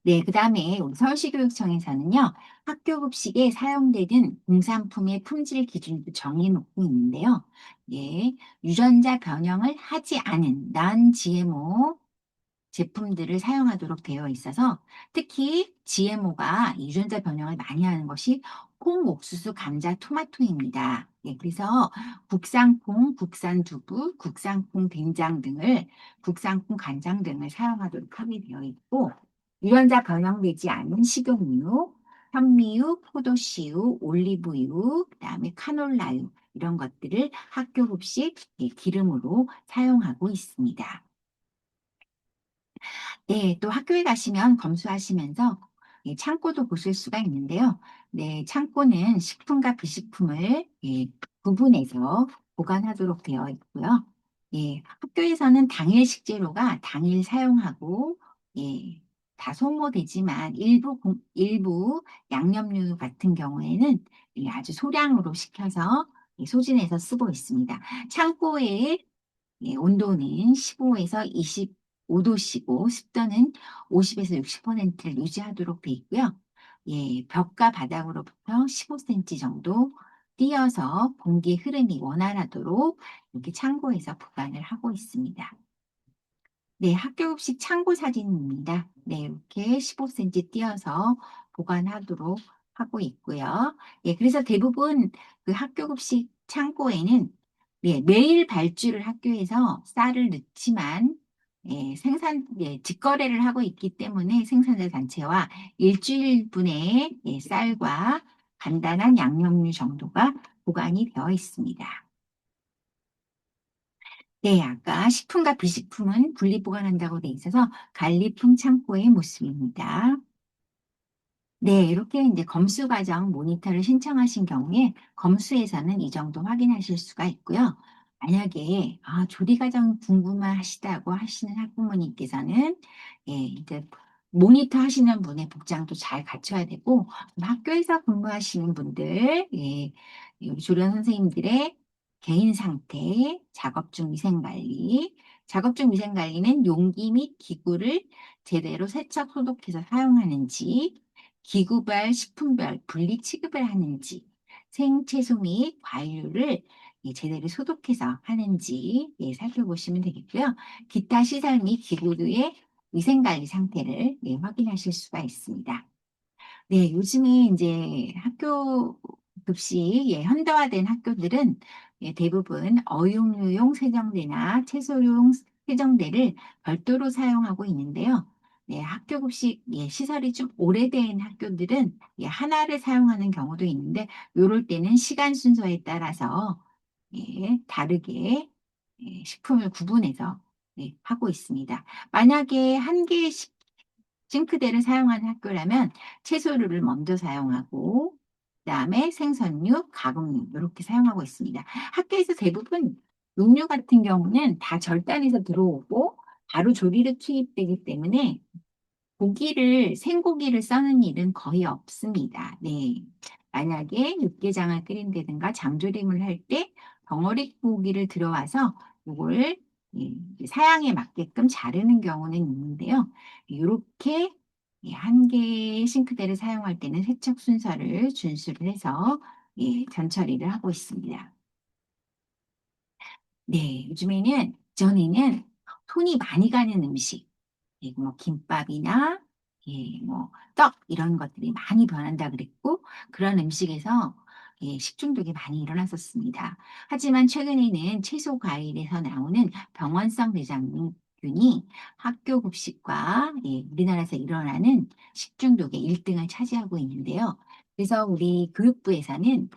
네, 그 다음에 우리 서울시교육청에서는요, 학교 급식에 사용되는 공산품의 품질 기준도 정해놓고 있는데요. 예, 유전자 변형을 하지 않은 non-GMO 제품들을 사용하도록 되어 있어서 특히 GMO가 유전자 변형을 많이 하는 것이 콩, 옥수수, 감자, 토마토입니다. 예, 그래서 국산콩, 국산두부, 국산콩 된장 등을 국산콩 간장 등을 사용하도록 하게 되어 있고 유전자 변형되지 않은 식용유, 현미유, 포도씨유, 올리브유, 그다음에 카놀라유 이런 것들을 학교 급식 기름으로 사용하고 있습니다. 네, 또 학교에 가시면 검수하시면서 창고도 보실 수가 있는데요. 네, 창고는 식품과 비식품을 구분해서 보관하도록 되어 있고요. 예, 학교에서는 당일 식재료가 당일 사용하고 다 소모되지만 일부 양념류 같은 경우에는 아주 소량으로 시켜서 소진해서 쓰고 있습니다. 창고에 온도는 15에서 25도씨고 습도는 50에서 60%를 유지하도록 돼 있고요. 예, 벽과 바닥으로부터 15cm 정도 띄어서 공기 흐름이 원활하도록 이렇게 창고에서 보관을 하고 있습니다. 네, 학교 급식 창고 사진입니다. 네, 이렇게 15cm 띄어서 보관하도록 하고 있고요. 예, 그래서 대부분 그 학교 급식 창고에는 매일 발주를 학교에서 쌀을 넣지만 직거래를 하고 있기 때문에 생산자 단체와 일주일분의 쌀과 간단한 양념류 정도가 보관이 되어 있습니다. 네, 아까 식품과 비식품은 분리보관한다고 돼 있어서 관리품 창고의 모습입니다. 네, 이렇게 이제 검수 과정 모니터를 신청하신 경우에 검수에서는 이 정도 확인하실 수가 있고요. 만약에 조리 과정 궁금하시다고 하시는 학부모님께서는 이제 모니터 하시는 분의 복장도 잘 갖춰야 되고 학교에서 근무하시는 분들, 우리 조련 선생님들의 개인 상태, 작업 중 위생 관리, 작업 중 위생 관리는 용기 및 기구를 제대로 세척 소독해서 사용하는지 기구별, 식품별 분리 취급을 하는지, 생채소 및 과일류를 제대로 소독해서 하는지 살펴보시면 되겠고요. 기타 시설 및 기구의 위생관리 상태를 확인하실 수가 있습니다. 네, 요즘에 이제 학교 급식 현대화된 학교들은 대부분 어용류용 세정대나 채소용 세정대를 별도로 사용하고 있는데요. 네, 학교 급식 시설이 좀 오래된 학교들은 하나를 사용하는 경우도 있는데 이럴 때는 시간 순서에 따라서 다르게 식품을 구분해서 하고 있습니다. 만약에 한 개의 싱크대를 사용하는 학교라면 채소류를 먼저 사용하고 그다음에 생선류, 가공류 이렇게 사용하고 있습니다. 학교에서 대부분 육류 같은 경우는 다 절단해서 들어오고 바로 조리로 투입되기 때문에 생고기를 써는 일은 거의 없습니다. 네. 만약에 육개장을 끓인다든가 장조림을 할 때 덩어리 고기를 들어와서 이걸 사양에 맞게끔 자르는 경우는 있는데요. 이렇게 한 개의 싱크대를 사용할 때는 세척 순서를 준수를 해서 전 처리를 하고 있습니다. 네, 요즘에는 전에는 손이 많이 가는 음식, 그리고 뭐 김밥이나 뭐 떡 이런 것들이 많이 변한다 그랬고 그런 음식에서 식중독이 많이 일어났었습니다. 하지만 최근에는 채소 과일에서 나오는 병원성 대장균이 학교 급식과 우리나라에서 일어나는 식중독의 1등을 차지하고 있는데요. 그래서 우리 교육부에서는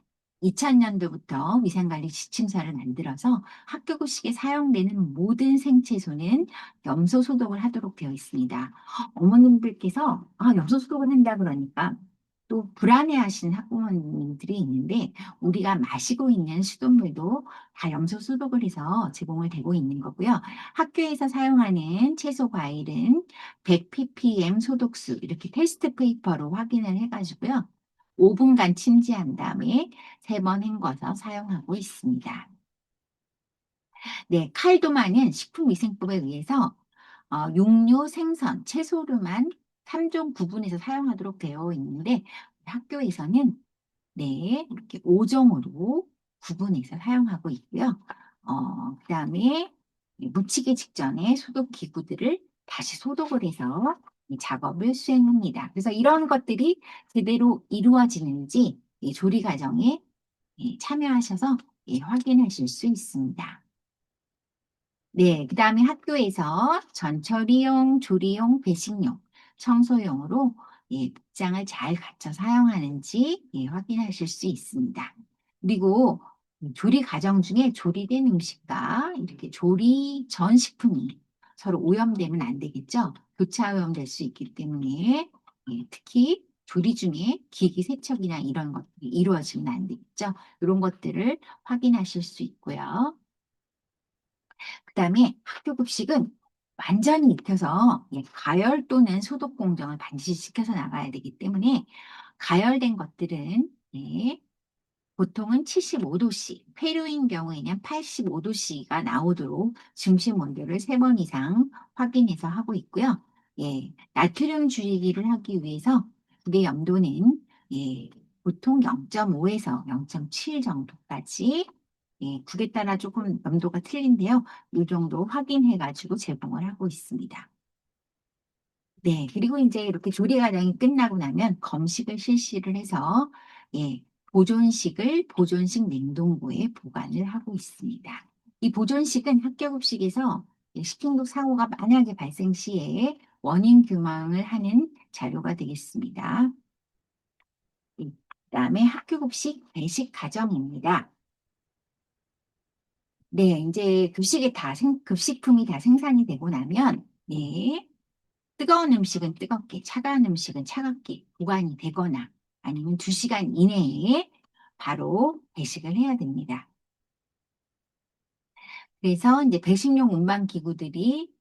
2000년도부터 위생관리 지침서를 만들어서 학교 급식에 사용되는 모든 생채소는 염소 소독을 하도록 되어 있습니다. 어머님들께서 염소 소독을 한다 그러니까 또 불안해하시는 학부모님들이 있는데 우리가 마시고 있는 수돗물도 다 염소 소독을 해서 제공을 되고 있는 거고요. 학교에서 사용하는 채소 과일은 100ppm 소독수 이렇게 테스트 페이퍼로 확인을 해가지고요. 5분간 침지한 다음에 3번 헹궈서 사용하고 있습니다. 네, 칼도마는 식품위생법에 의해서 육류, 생선, 채소로만 3종 구분해서 사용하도록 되어 있는데 학교에서는 이렇게 5종으로 구분해서 사용하고 있고요. 그다음에 묻히기 직전에 소독 기구들을 다시 소독을 해서 이 작업을 수행합니다. 그래서 이런 것들이 제대로 이루어지는지 이 조리 과정에 참여하셔서 확인하실 수 있습니다. 네, 그 다음에 학교에서 전처리용, 조리용, 배식용, 청소용으로 복장을 잘 갖춰 사용하는지 확인하실 수 있습니다. 그리고 조리 과정 중에 조리된 음식과 이렇게 조리 전 식품이 서로 오염되면 안 되겠죠? 교차 오염될 수 있기 때문에 특히 조리 중에 기기 세척이나 이런 것들이 이루어지면 안 되겠죠? 이런 것들을 확인하실 수 있고요. 그다음에 학교 급식은 완전히 익혀서 가열 또는 소독 공정을 반드시 지켜서 나가야 되기 때문에 가열된 것들은 보통은 75도씨, 페루인 경우에는 85도씨가 나오도록 중심 온도를 3번 이상 확인해서 하고 있고요. 나트륨 줄이기를 하기 위해서 불의 염도는 보통 0.5에서 0.7 정도까지 국에 따라 조금 염도가 틀린데요. 이 정도 확인해가지고 제공을 하고 있습니다. 네, 그리고 이제 이렇게 조리 과정이 끝나고 나면 검식을 실시를 해서 보존식 냉동고에 보관을 하고 있습니다. 이 보존식은 학교 급식에서 식중독 사고가 만약에 발생 시에 원인 규명을 하는 자료가 되겠습니다. 그다음에 학교 급식 배식 과정입니다. 네, 이제 급식품이 다 생산이 되고 나면, 뜨거운 음식은 뜨겁게, 차가운 음식은 차갑게 보관이 되거나 아니면 2시간 이내에 바로 배식을 해야 됩니다. 그래서 이제 배식용 운반 기구들이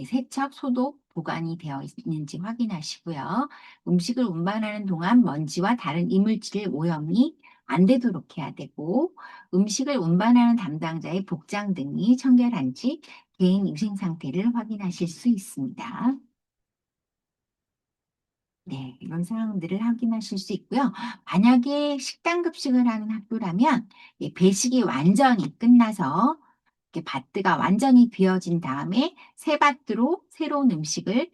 세척, 소독, 보관이 되어 있는지 확인하시고요. 음식을 운반하는 동안 먼지와 다른 이물질의 오염이 안 되도록 해야 되고 음식을 운반하는 담당자의 복장 등이 청결한지 개인 위생 상태를 확인하실 수 있습니다. 네, 이런 사항들을 확인하실 수 있고요. 만약에 식당 급식을 하는 학교라면 배식이 완전히 끝나서 이렇게 바트가 완전히 비어진 다음에 새 바트로 새로운 음식을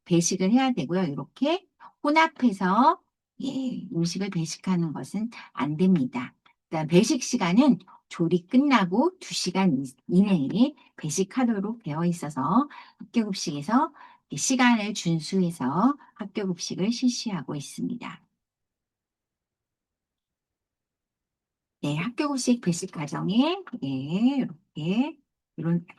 배식을 해야 되고요. 이렇게 혼합해서 음식을 배식하는 것은 안 됩니다. 그다음 배식 시간은 조리 끝나고 2시간 이내에 배식하도록 되어 있어서 학교 급식에서 시간을 준수해서 학교 급식을 실시하고 있습니다. 네, 학교 급식 배식 과정에 이렇게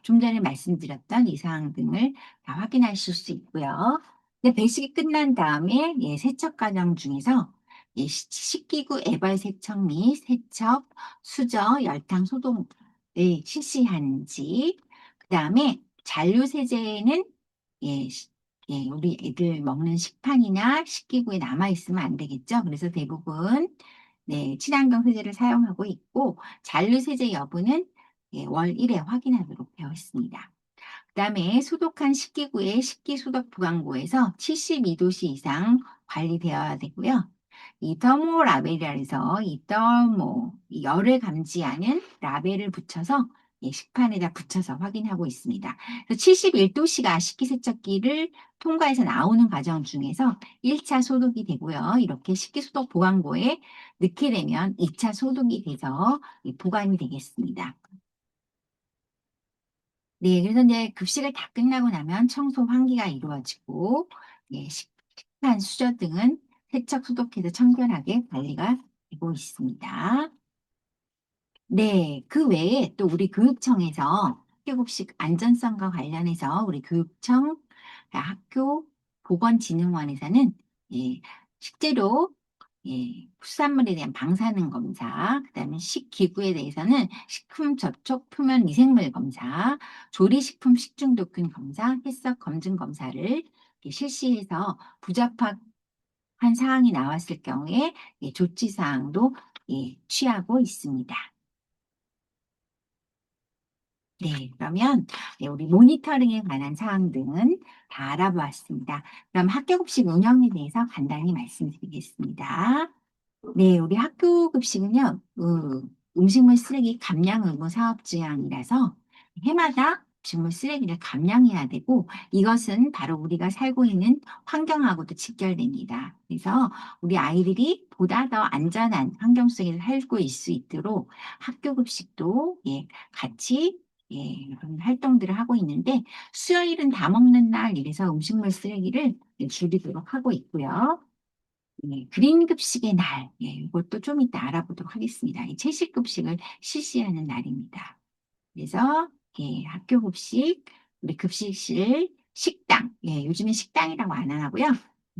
좀 전에 말씀드렸던 이 사항 등을 다 확인하실 수 있고요. 근데 배식이 끝난 다음에 세척 과정 중에서 식기구 애벌 세척 및 세척, 수저, 열탕 소독을 실시하는지, 그 다음에 잔류 세제는 우리 애들 먹는 식판이나 식기구에 남아있으면 안 되겠죠. 그래서 대부분 친환경 세제를 사용하고 있고 잔류 세제 여부는 월 1회 확인하도록 되어 있습니다. 그다음에 소독한 식기구의 식기소독 보관고에서 72도씨 이상 관리되어야 되고요. 이 더모 라벨이라 해서 이 열을 감지하는 라벨을 붙여서 식판에다 붙여서 확인하고 있습니다. 그래서 71도씨가 식기세척기를 통과해서 나오는 과정 중에서 1차 소독이 되고요. 이렇게 식기소독 보관고에 넣게 되면 2차 소독이 돼서 보관이 되겠습니다. 그래서 이제 급식을 다 끝나고 나면 청소 환기가 이루어지고, 식판, 수저 등은 세척, 소독해서 청결하게 관리가 되고 있습니다. 그 외에 또 우리 교육청에서 학교급식 안전성과 관련해서 우리 교육청, 학교 보건진흥원에서는 식재료, 수산물에 대한 방사능 검사, 그다음에 식기구에 대해서는 식품 접촉 표면 미생물 검사, 조리식품 식중독균 검사, 해썹 검증 검사를 실시해서 부적합한 사항이 나왔을 경우에 조치 사항도 취하고 있습니다. 그러면 우리 모니터링에 관한 사항 등은 다 알아보았습니다. 그럼 학교급식 운영에 대해서 간단히 말씀드리겠습니다. 우리 학교급식은요, 음식물 쓰레기 감량 의무 사업 지향이라서 해마다 음식물 쓰레기를 감량해야 되고 이것은 바로 우리가 살고 있는 환경하고도 직결됩니다. 그래서 우리 아이들이 보다 더 안전한 환경 속에서 살고 있을 수 있도록 학교급식도 같이 이런 활동들을 하고 있는데 수요일은 다 먹는 날 이래서 음식물 쓰레기를 줄이도록 하고 있고요. 그린 급식의 날, 이것도 좀 이따 알아보도록 하겠습니다. 이 채식 급식을 실시하는 날입니다. 그래서 학교 급식, 우리 급식실, 식당, 요즘엔 식당이라고 안 하고요.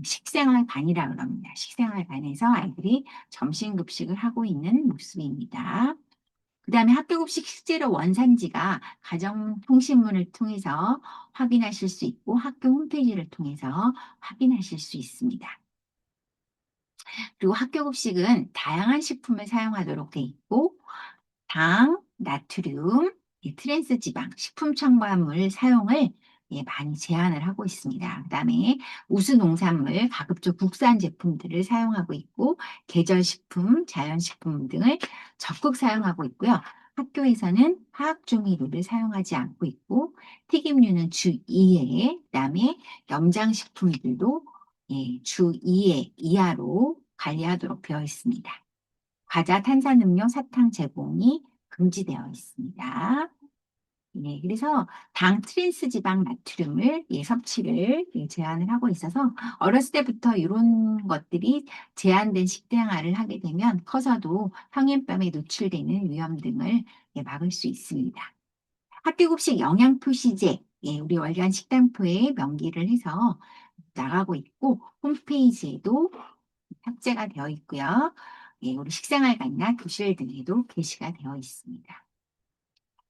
식생활반이라고 합니다. 식생활반에서 아이들이 점심 급식을 하고 있는 모습입니다. 그 다음에 학교급식 식재료 원산지가 가정통신문을 통해서 확인하실 수 있고 학교 홈페이지를 통해서 확인하실 수 있습니다. 그리고 학교급식은 다양한 식품을 사용하도록 돼 있고 당, 나트륨, 트랜스 지방, 식품 첨가물 사용을 많이 제한을 하고 있습니다. 그 다음에 우수 농산물, 가급적 국산 제품들을 사용하고 있고 계절식품, 자연식품 등을 적극 사용하고 있고요. 학교에서는 화학조미료를 사용하지 않고 있고 튀김류는 주 2회, 그 다음에 염장식품들도 주 2회 이하로 관리하도록 되어 있습니다. 과자, 탄산음료, 사탕 제공이 금지되어 있습니다. 그래서 당, 트랜스 지방, 나트륨을 섭취를 제한을 하고 있어서 어렸을 때부터 이런 것들이 제한된 식생활을 하게 되면 커서도 성인병에 노출되는 위험 등을 막을 수 있습니다. 학교급식 영양표시제, 우리 월간 식단표에 명기를 해서 나가고 있고 홈페이지에도 탑재가 되어 있고요. 우리 식생활관이나 교실 등에도 게시가 되어 있습니다.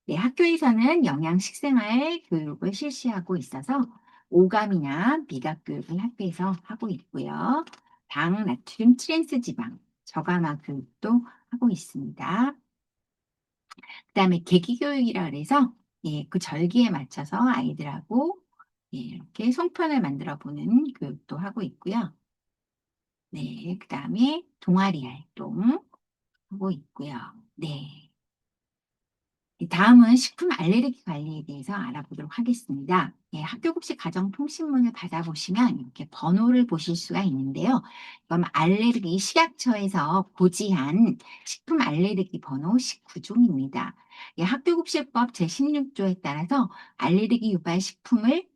학교에서는 영양 식생활 교육을 실시하고 있어서 오감이나 미각 교육을 학교에서 하고 있고요. 당, 나트륨, 트랜스 지방, 저감화 교육도 하고 있습니다. 그 다음에 계기교육이라 그래서 그 절기에 맞춰서 아이들하고 이렇게 송편을 만들어 보는 교육도 하고 있고요. 그 다음에 동아리 활동 하고 있고요. 다음은 식품 알레르기 관리에 대해서 알아보도록 하겠습니다. 학교급식 가정통신문을 받아보시면 이렇게 번호를 보실 수가 있는데요. 이건 알레르기 식약처에서 고지한 식품 알레르기 번호 19종입니다. 학교급식법 제16조에 따라서 알레르기 유발 식품을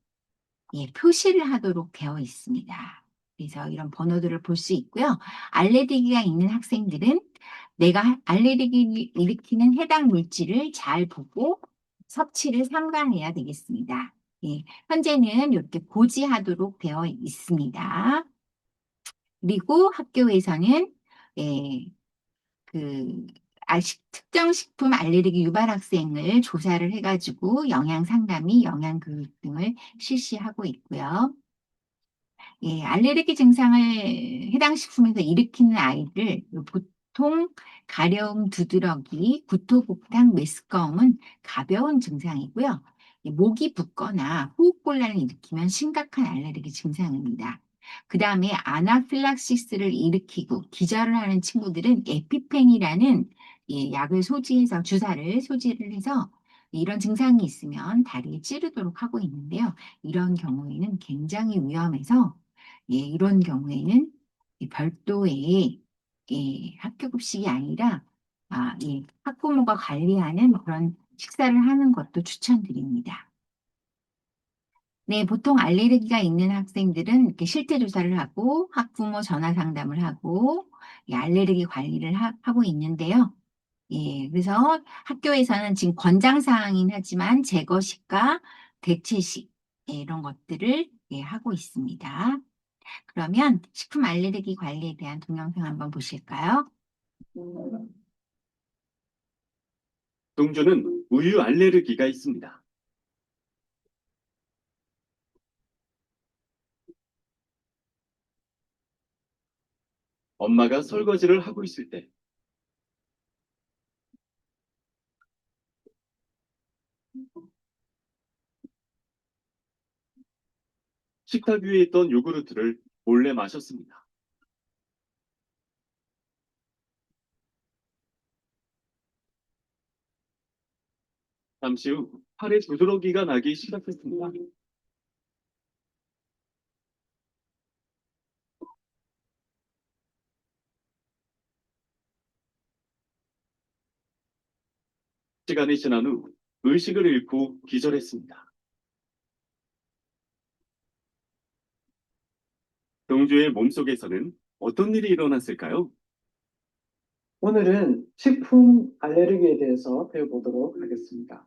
표시를 하도록 되어 있습니다. 그래서 이런 번호들을 볼 수 있고요. 알레르기가 있는 학생들은 내가 알레르기를 일으키는 해당 물질을 잘 보고 섭취를 삼가해야 되겠습니다. 현재는 이렇게 고지하도록 되어 있습니다. 그리고 학교에서는 특정 식품 알레르기 유발 학생을 조사를 해가지고 영양 상담이 영양 교육 등을 실시하고 있고요. 예, 알레르기 증상을 해당 식품에서 일으키는 아이를 보통 가려움, 두드러기, 구토복탕, 메스꺼움은 가벼운 증상이고요. 예, 목이 붓거나 호흡곤란을 일으키면 심각한 알레르기 증상입니다. 그 다음에 아나필락시스를 일으키고 기절을 하는 친구들은 에피펜이라는 예, 약을 소지해서 주사를 소지를 해서 이런 증상이 있으면 다리에 찌르도록 하고 있는데요. 이런 경우에는 굉장히 위험해서 예, 이런 경우에는 이 별도의 예, 학교 급식이 아니라 예, 학부모가 관리하는 그런 식사를 하는 것도 추천드립니다. 네, 보통 알레르기가 있는 학생들은 이렇게 실태 조사를 하고 학부모 전화 상담을 하고 예, 알레르기 관리를 하고 있는데요. 예, 그래서 학교에서는 지금 권장사항이긴 하지만 제거식과 대체식 예, 이런 것들을 예, 하고 있습니다. 그러면 식품 알레르기 관리에 대한 동영상 한번 보실까요? 동주는 우유 알레르기가 있습니다. 엄마가 설거지를 하고 있을 때 식탁 위에 있던 요구르트를 몰래 마셨습니다. 잠시 후 팔에 두드러기가 나기 시작했습니다. 시간이 지난 후 의식을 잃고 기절했습니다. 동주의 몸속에서는 어떤 일이 일어났을까요? 오늘은 식품 알레르기에 대해서 배워보도록 하겠습니다.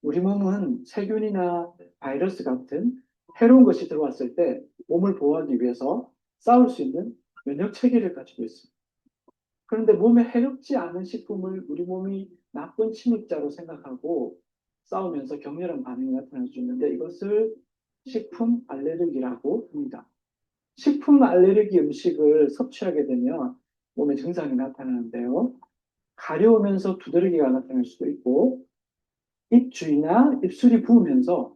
우리 몸은 세균이나 바이러스 같은 해로운 것이 들어왔을 때 몸을 보호하기 위해서 싸울 수 있는 면역 체계를 가지고 있습니다. 그런데 몸에 해롭지 않은 식품을 우리 몸이 나쁜 침입자로 생각하고 싸우면서 격렬한 반응이 나타날 수 있는데 이것을 식품 알레르기라고 합니다. 식품 알레르기 음식을 섭취하게 되면 몸에 증상이 나타나는데요. 가려우면서 두드러기가 나타날 수도 있고 입 주위나 입술이 부으면서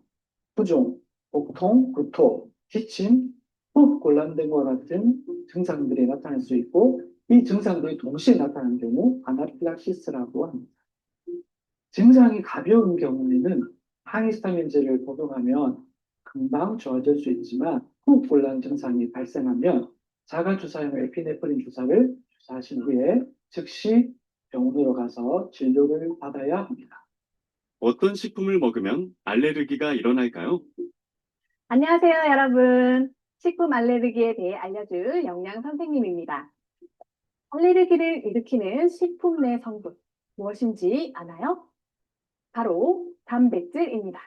부종, 복통, 구토, 기침, 호흡 곤란된 것 같은 증상들이 나타날 수 있고 이 증상들이 동시에 나타나는 경우 아나필락시스라고 합니다. 증상이 가벼운 경우에는 항히스타민제를 복용하면 금방 좋아질 수 있지만 호흡곤란 증상이 발생하면 자가주사용 에피네프린 주사를 주사하신 후에 즉시 병원으로 가서 진료를 받아야 합니다. 어떤 식품을 먹으면 알레르기가 일어날까요? 안녕하세요, 여러분. 식품 알레르기에 대해 알려줄 영양 선생님입니다. 알레르기를 일으키는 식품 내 성분, 무엇인지 아나요? 바로 단백질입니다.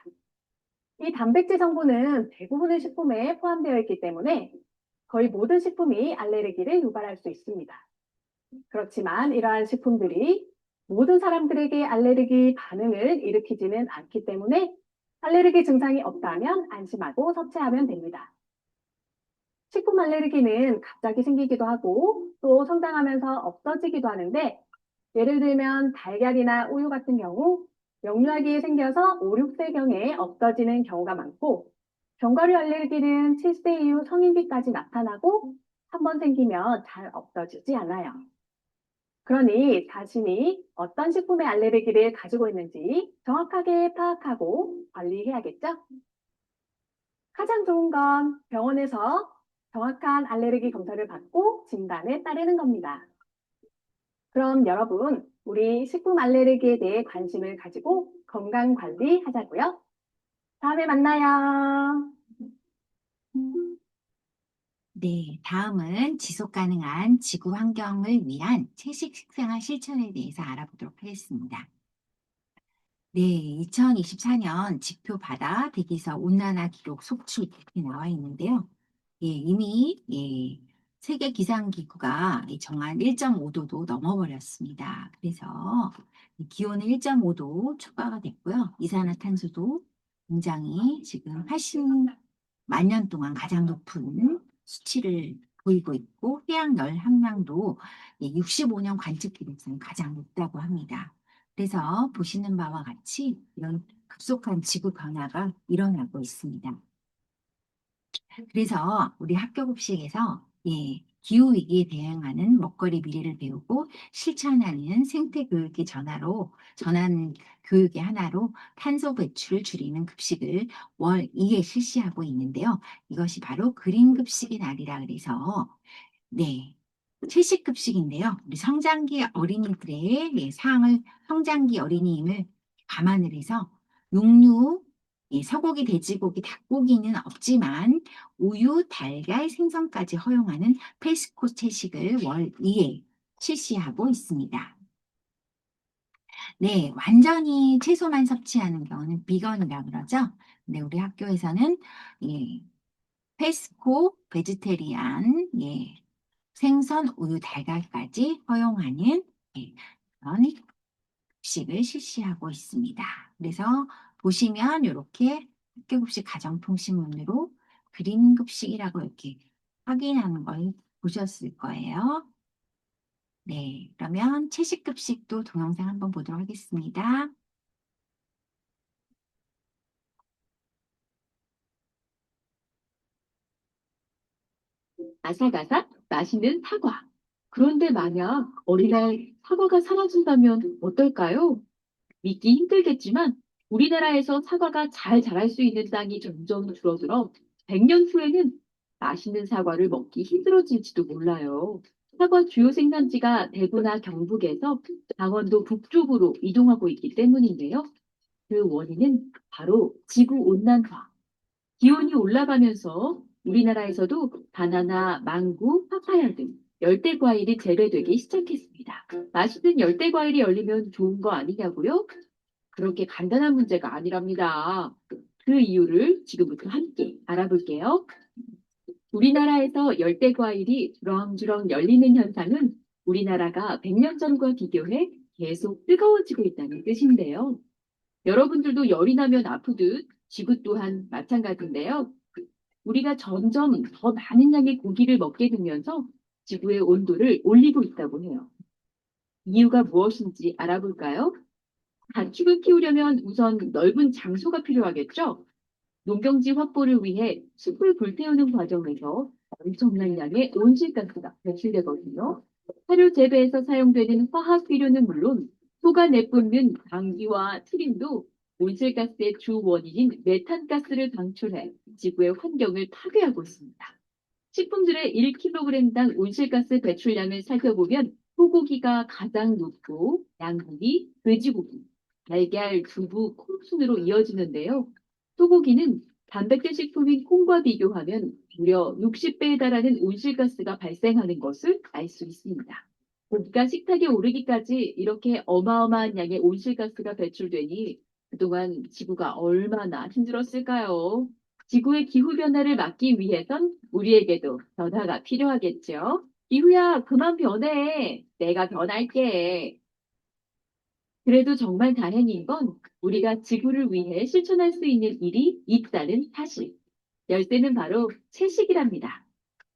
이 단백질 성분은 대부분의 식품에 포함되어 있기 때문에 거의 모든 식품이 알레르기를 유발할 수 있습니다. 그렇지만 이러한 식품들이 모든 사람들에게 알레르기 반응을 일으키지는 않기 때문에 알레르기 증상이 없다면 안심하고 섭취하면 됩니다. 식품 알레르기는 갑자기 생기기도 하고 또 성장하면서 없어지기도 하는데 예를 들면 달걀이나 우유 같은 경우 영유아기에 생겨서 5, 6세경에 없어지는 경우가 많고 견과류 알레르기는 7세 이후 성인기까지 나타나고 한 번 생기면 잘 없어지지 않아요. 그러니 자신이 어떤 식품의 알레르기를 가지고 있는지 정확하게 파악하고 관리해야겠죠? 가장 좋은 건 병원에서 정확한 알레르기 검사를 받고 진단에 따르는 겁니다. 그럼 여러분, 우리 식품 알레르기에 대해 관심을 가지고 건강 관리하자고요. 다음에 만나요. 네, 다음은 지속 가능한 지구 환경을 위한 채식 식생활 실천에 대해서 알아보도록 하겠습니다. 네, 2024년 지표 바다 대기서 온난화 기록 속출 이렇게 나와 있는데요. 예, 이미 세계 기상기구가 정한 1.5도도 넘어버렸습니다. 그래서 기온은 1.5도 초과가 됐고요. 이산화탄소도 굉장히 지금 80만 년 동안 가장 높은 수치를 보이고 있고 해양열 함량도 65년 관측 기록상 가장 높다고 합니다. 그래서 보시는 바와 같이 이런 급속한 지구 변화가 일어나고 있습니다. 그래서 우리 학교 급식에서 기후 위기에 대응하는 먹거리 미래를 배우고 실천하는 생태 교육의 전환 교육의 하나로 탄소 배출을 줄이는 급식을 월 2회 실시하고 있는데요. 이것이 바로 그린 급식의 날이라 그래서 채식 급식인데요. 우리 성장기 어린이들의 성장기 어린이임을 감안을 해서 육류, 소고기, 돼지고기, 닭고기는 없지만 우유, 달걀, 생선까지 허용하는 페스코 채식을 월 2회 실시하고 있습니다. 완전히 채소만 섭취하는 경우는 비건이라고 그러죠. 근데 우리 학교에서는 페스코, 베지테리안, 생선, 우유, 달걀까지 허용하는 그런 급식을 실시하고 있습니다. 그래서 보시면 이렇게 학교급식 가정통신문으로 그린 급식이라고 이렇게 확인하는 걸 보셨을 거예요. 그러면 채식급식도 동영상 한번 보도록 하겠습니다. 아삭아삭 맛있는 사과. 그런데 만약 어린아이 사과가 사라진다면 어떨까요? 믿기 힘들겠지만 우리나라에서 사과가 잘 자랄 수 있는 땅이 점점 줄어들어 100년 후에는 맛있는 사과를 먹기 힘들어질지도 몰라요. 사과 주요 생산지가 대구나 경북에서 강원도 북쪽으로 이동하고 있기 때문인데요. 그 원인은 바로 지구온난화. 기온이 올라가면서 우리나라에서도 바나나, 망고, 파파야 등 열대 과일이 재배되기 시작했습니다. 맛있는 열대 과일이 열리면 좋은 거 아니냐고요? 그렇게 간단한 문제가 아니랍니다. 그 이유를 지금부터 함께 알아볼게요. 우리나라에서 열대 과일이 주렁주렁 열리는 현상은 우리나라가 100년 전과 비교해 계속 뜨거워지고 있다는 뜻인데요. 여러분들도 열이 나면 아프듯 지구 또한 마찬가지인데요. 우리가 점점 더 많은 양의 고기를 먹게 되면서 지구의 온도를 올리고 있다고 해요. 이유가 무엇인지 알아볼까요? 가축을 키우려면 우선 넓은 장소가 필요하겠죠? 농경지 확보를 위해 숲을 불태우는 과정에서 엄청난 양의 온실가스가 배출되거든요. 사료 재배에서 사용되는 화학 비료는 물론 소가 내뿜는 방귀와 트림도 온실가스의 주 원인인 메탄가스를 방출해 지구의 환경을 파괴하고 있습니다. 식품들의 1kg당 온실가스 배출량을 살펴보면 소고기가 가장 높고 양고기, 돼지고기, 달걀, 두부, 콩 순으로 이어지는데요. 소고기는 단백질 식품인 콩과 비교하면 무려 60배에 달하는 온실가스가 발생하는 것을 알 수 있습니다. 고기가 식탁에 오르기까지 이렇게 어마어마한 양의 온실가스가 배출되니 그동안 지구가 얼마나 힘들었을까요? 지구의 기후변화를 막기 위해선 우리에게도 변화가 필요하겠죠. 기후야, 그만 변해. 내가 변할게. 그래도 정말 다행인 건 우리가 지구를 위해 실천할 수 있는 일이 있다는 사실. 열쇠는 바로 채식이랍니다.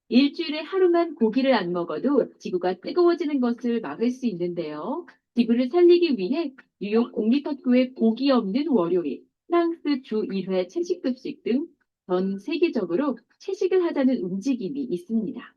일주일에 하루만 고기를 안 먹어도 지구가 뜨거워지는 것을 막을 수 있는데요. 지구를 살리기 위해 뉴욕 공립학교의 고기 없는 월요일, 프랑스 주 1회 채식급식 등 전 세계적으로 채식을 하자는 움직임이 있습니다.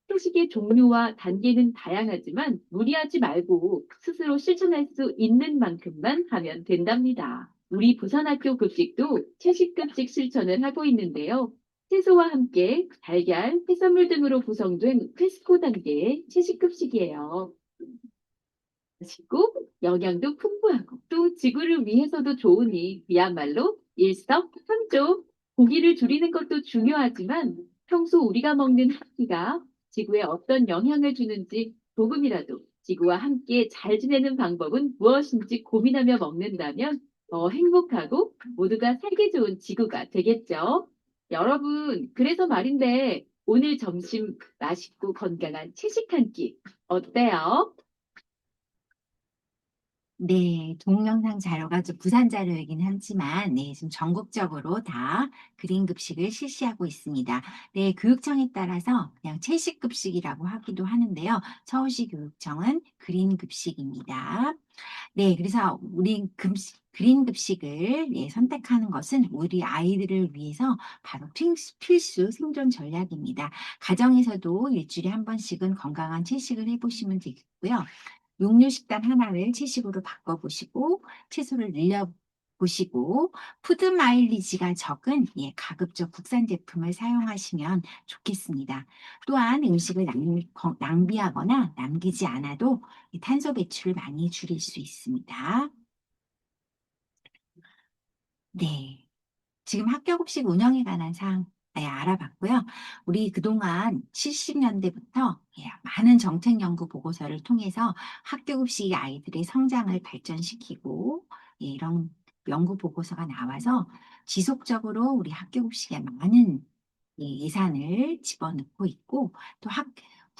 채식의 종류와 단계는 다양하지만 무리하지 말고 스스로 실천할 수 있는 만큼만 하면 된답니다. 우리 부산학교 급식도 채식급식 실천을 하고 있는데요. 채소와 함께 달걀, 해산물 등으로 구성된 페스코 단계의 채식급식이에요. 맛있고 영양도 풍부하고 또 지구를 위해서도 좋으니 그야말로 일석삼조. 고기를 줄이는 것도 중요하지만 평소 우리가 먹는 한 끼가 지구에 어떤 영향을 주는지 조금이라도 지구와 함께 잘 지내는 방법은 무엇인지 고민하며 먹는다면 더 행복하고 모두가 살기 좋은 지구가 되겠죠. 여러분, 그래서 말인데 오늘 점심 맛있고 건강한 채식 한 끼 어때요? 네, 동영상 자료가 좀 부산 자료이긴 하지만, 네, 지금 전국적으로 다 그린 급식을 실시하고 있습니다. 네, 교육청에 따라서 그냥 채식 급식이라고 하기도 하는데요. 서울시 교육청은 그린 급식입니다. 네, 그래서 우리 그린 급식을 예, 선택하는 것은 우리 아이들을 위해서 바로 필수 생존 전략입니다. 가정에서도 일주일에 한 번씩은 건강한 채식을 해보시면 되겠고요. 육류식단 하나를 채식으로 바꿔보시고 채소를 늘려보시고 푸드 마일리지가 적은 예, 가급적 국산 제품을 사용하시면 좋겠습니다. 또한 음식을 낭비하거나 남기지 않아도 이 탄소 배출을 많이 줄일 수 있습니다. 네. 지금 학교급식 운영에 관한 사항 알아봤고요. 우리 그동안 70년대부터 많은 정책 연구 보고서를 통해서 학교급식이 아이들의 성장을 발전시키고 이런 연구 보고서가 나와서 지속적으로 우리 학교급식에 많은 예산을 집어넣고 있고 또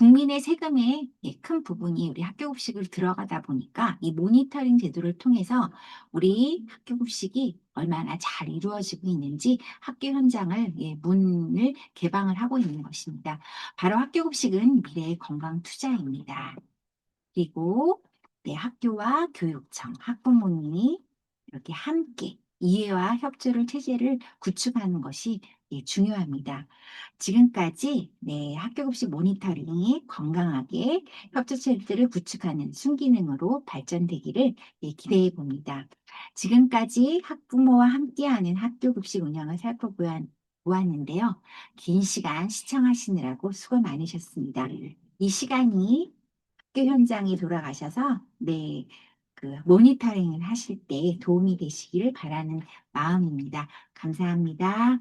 국민의 세금의 큰 부분이 우리 학교급식을 들어가다 보니까 이 모니터링 제도를 통해서 우리 학교급식이 얼마나 잘 이루어지고 있는지 학교 현장을 문을 개방을 하고 있는 것입니다. 바로 학교급식은 미래의 건강 투자입니다. 그리고 네, 학교와 교육청, 학부모님이 이렇게 함께 이해와 협조를 체제를 구축하는 것이 중요합니다. 지금까지 네, 학교급식 모니터링이 건강하게 협조 체제를 구축하는 순기능으로 발전되기를 기대해 봅니다. 지금까지 학부모와 함께하는 학교급식 운영을 살펴보았는데요. 긴 시간 시청하시느라고 수고 많으셨습니다. 이 시간이 학교 현장에 돌아가셔서 네, 그 모니터링을 하실 때 도움이 되시기를 바라는 마음입니다. 감사합니다.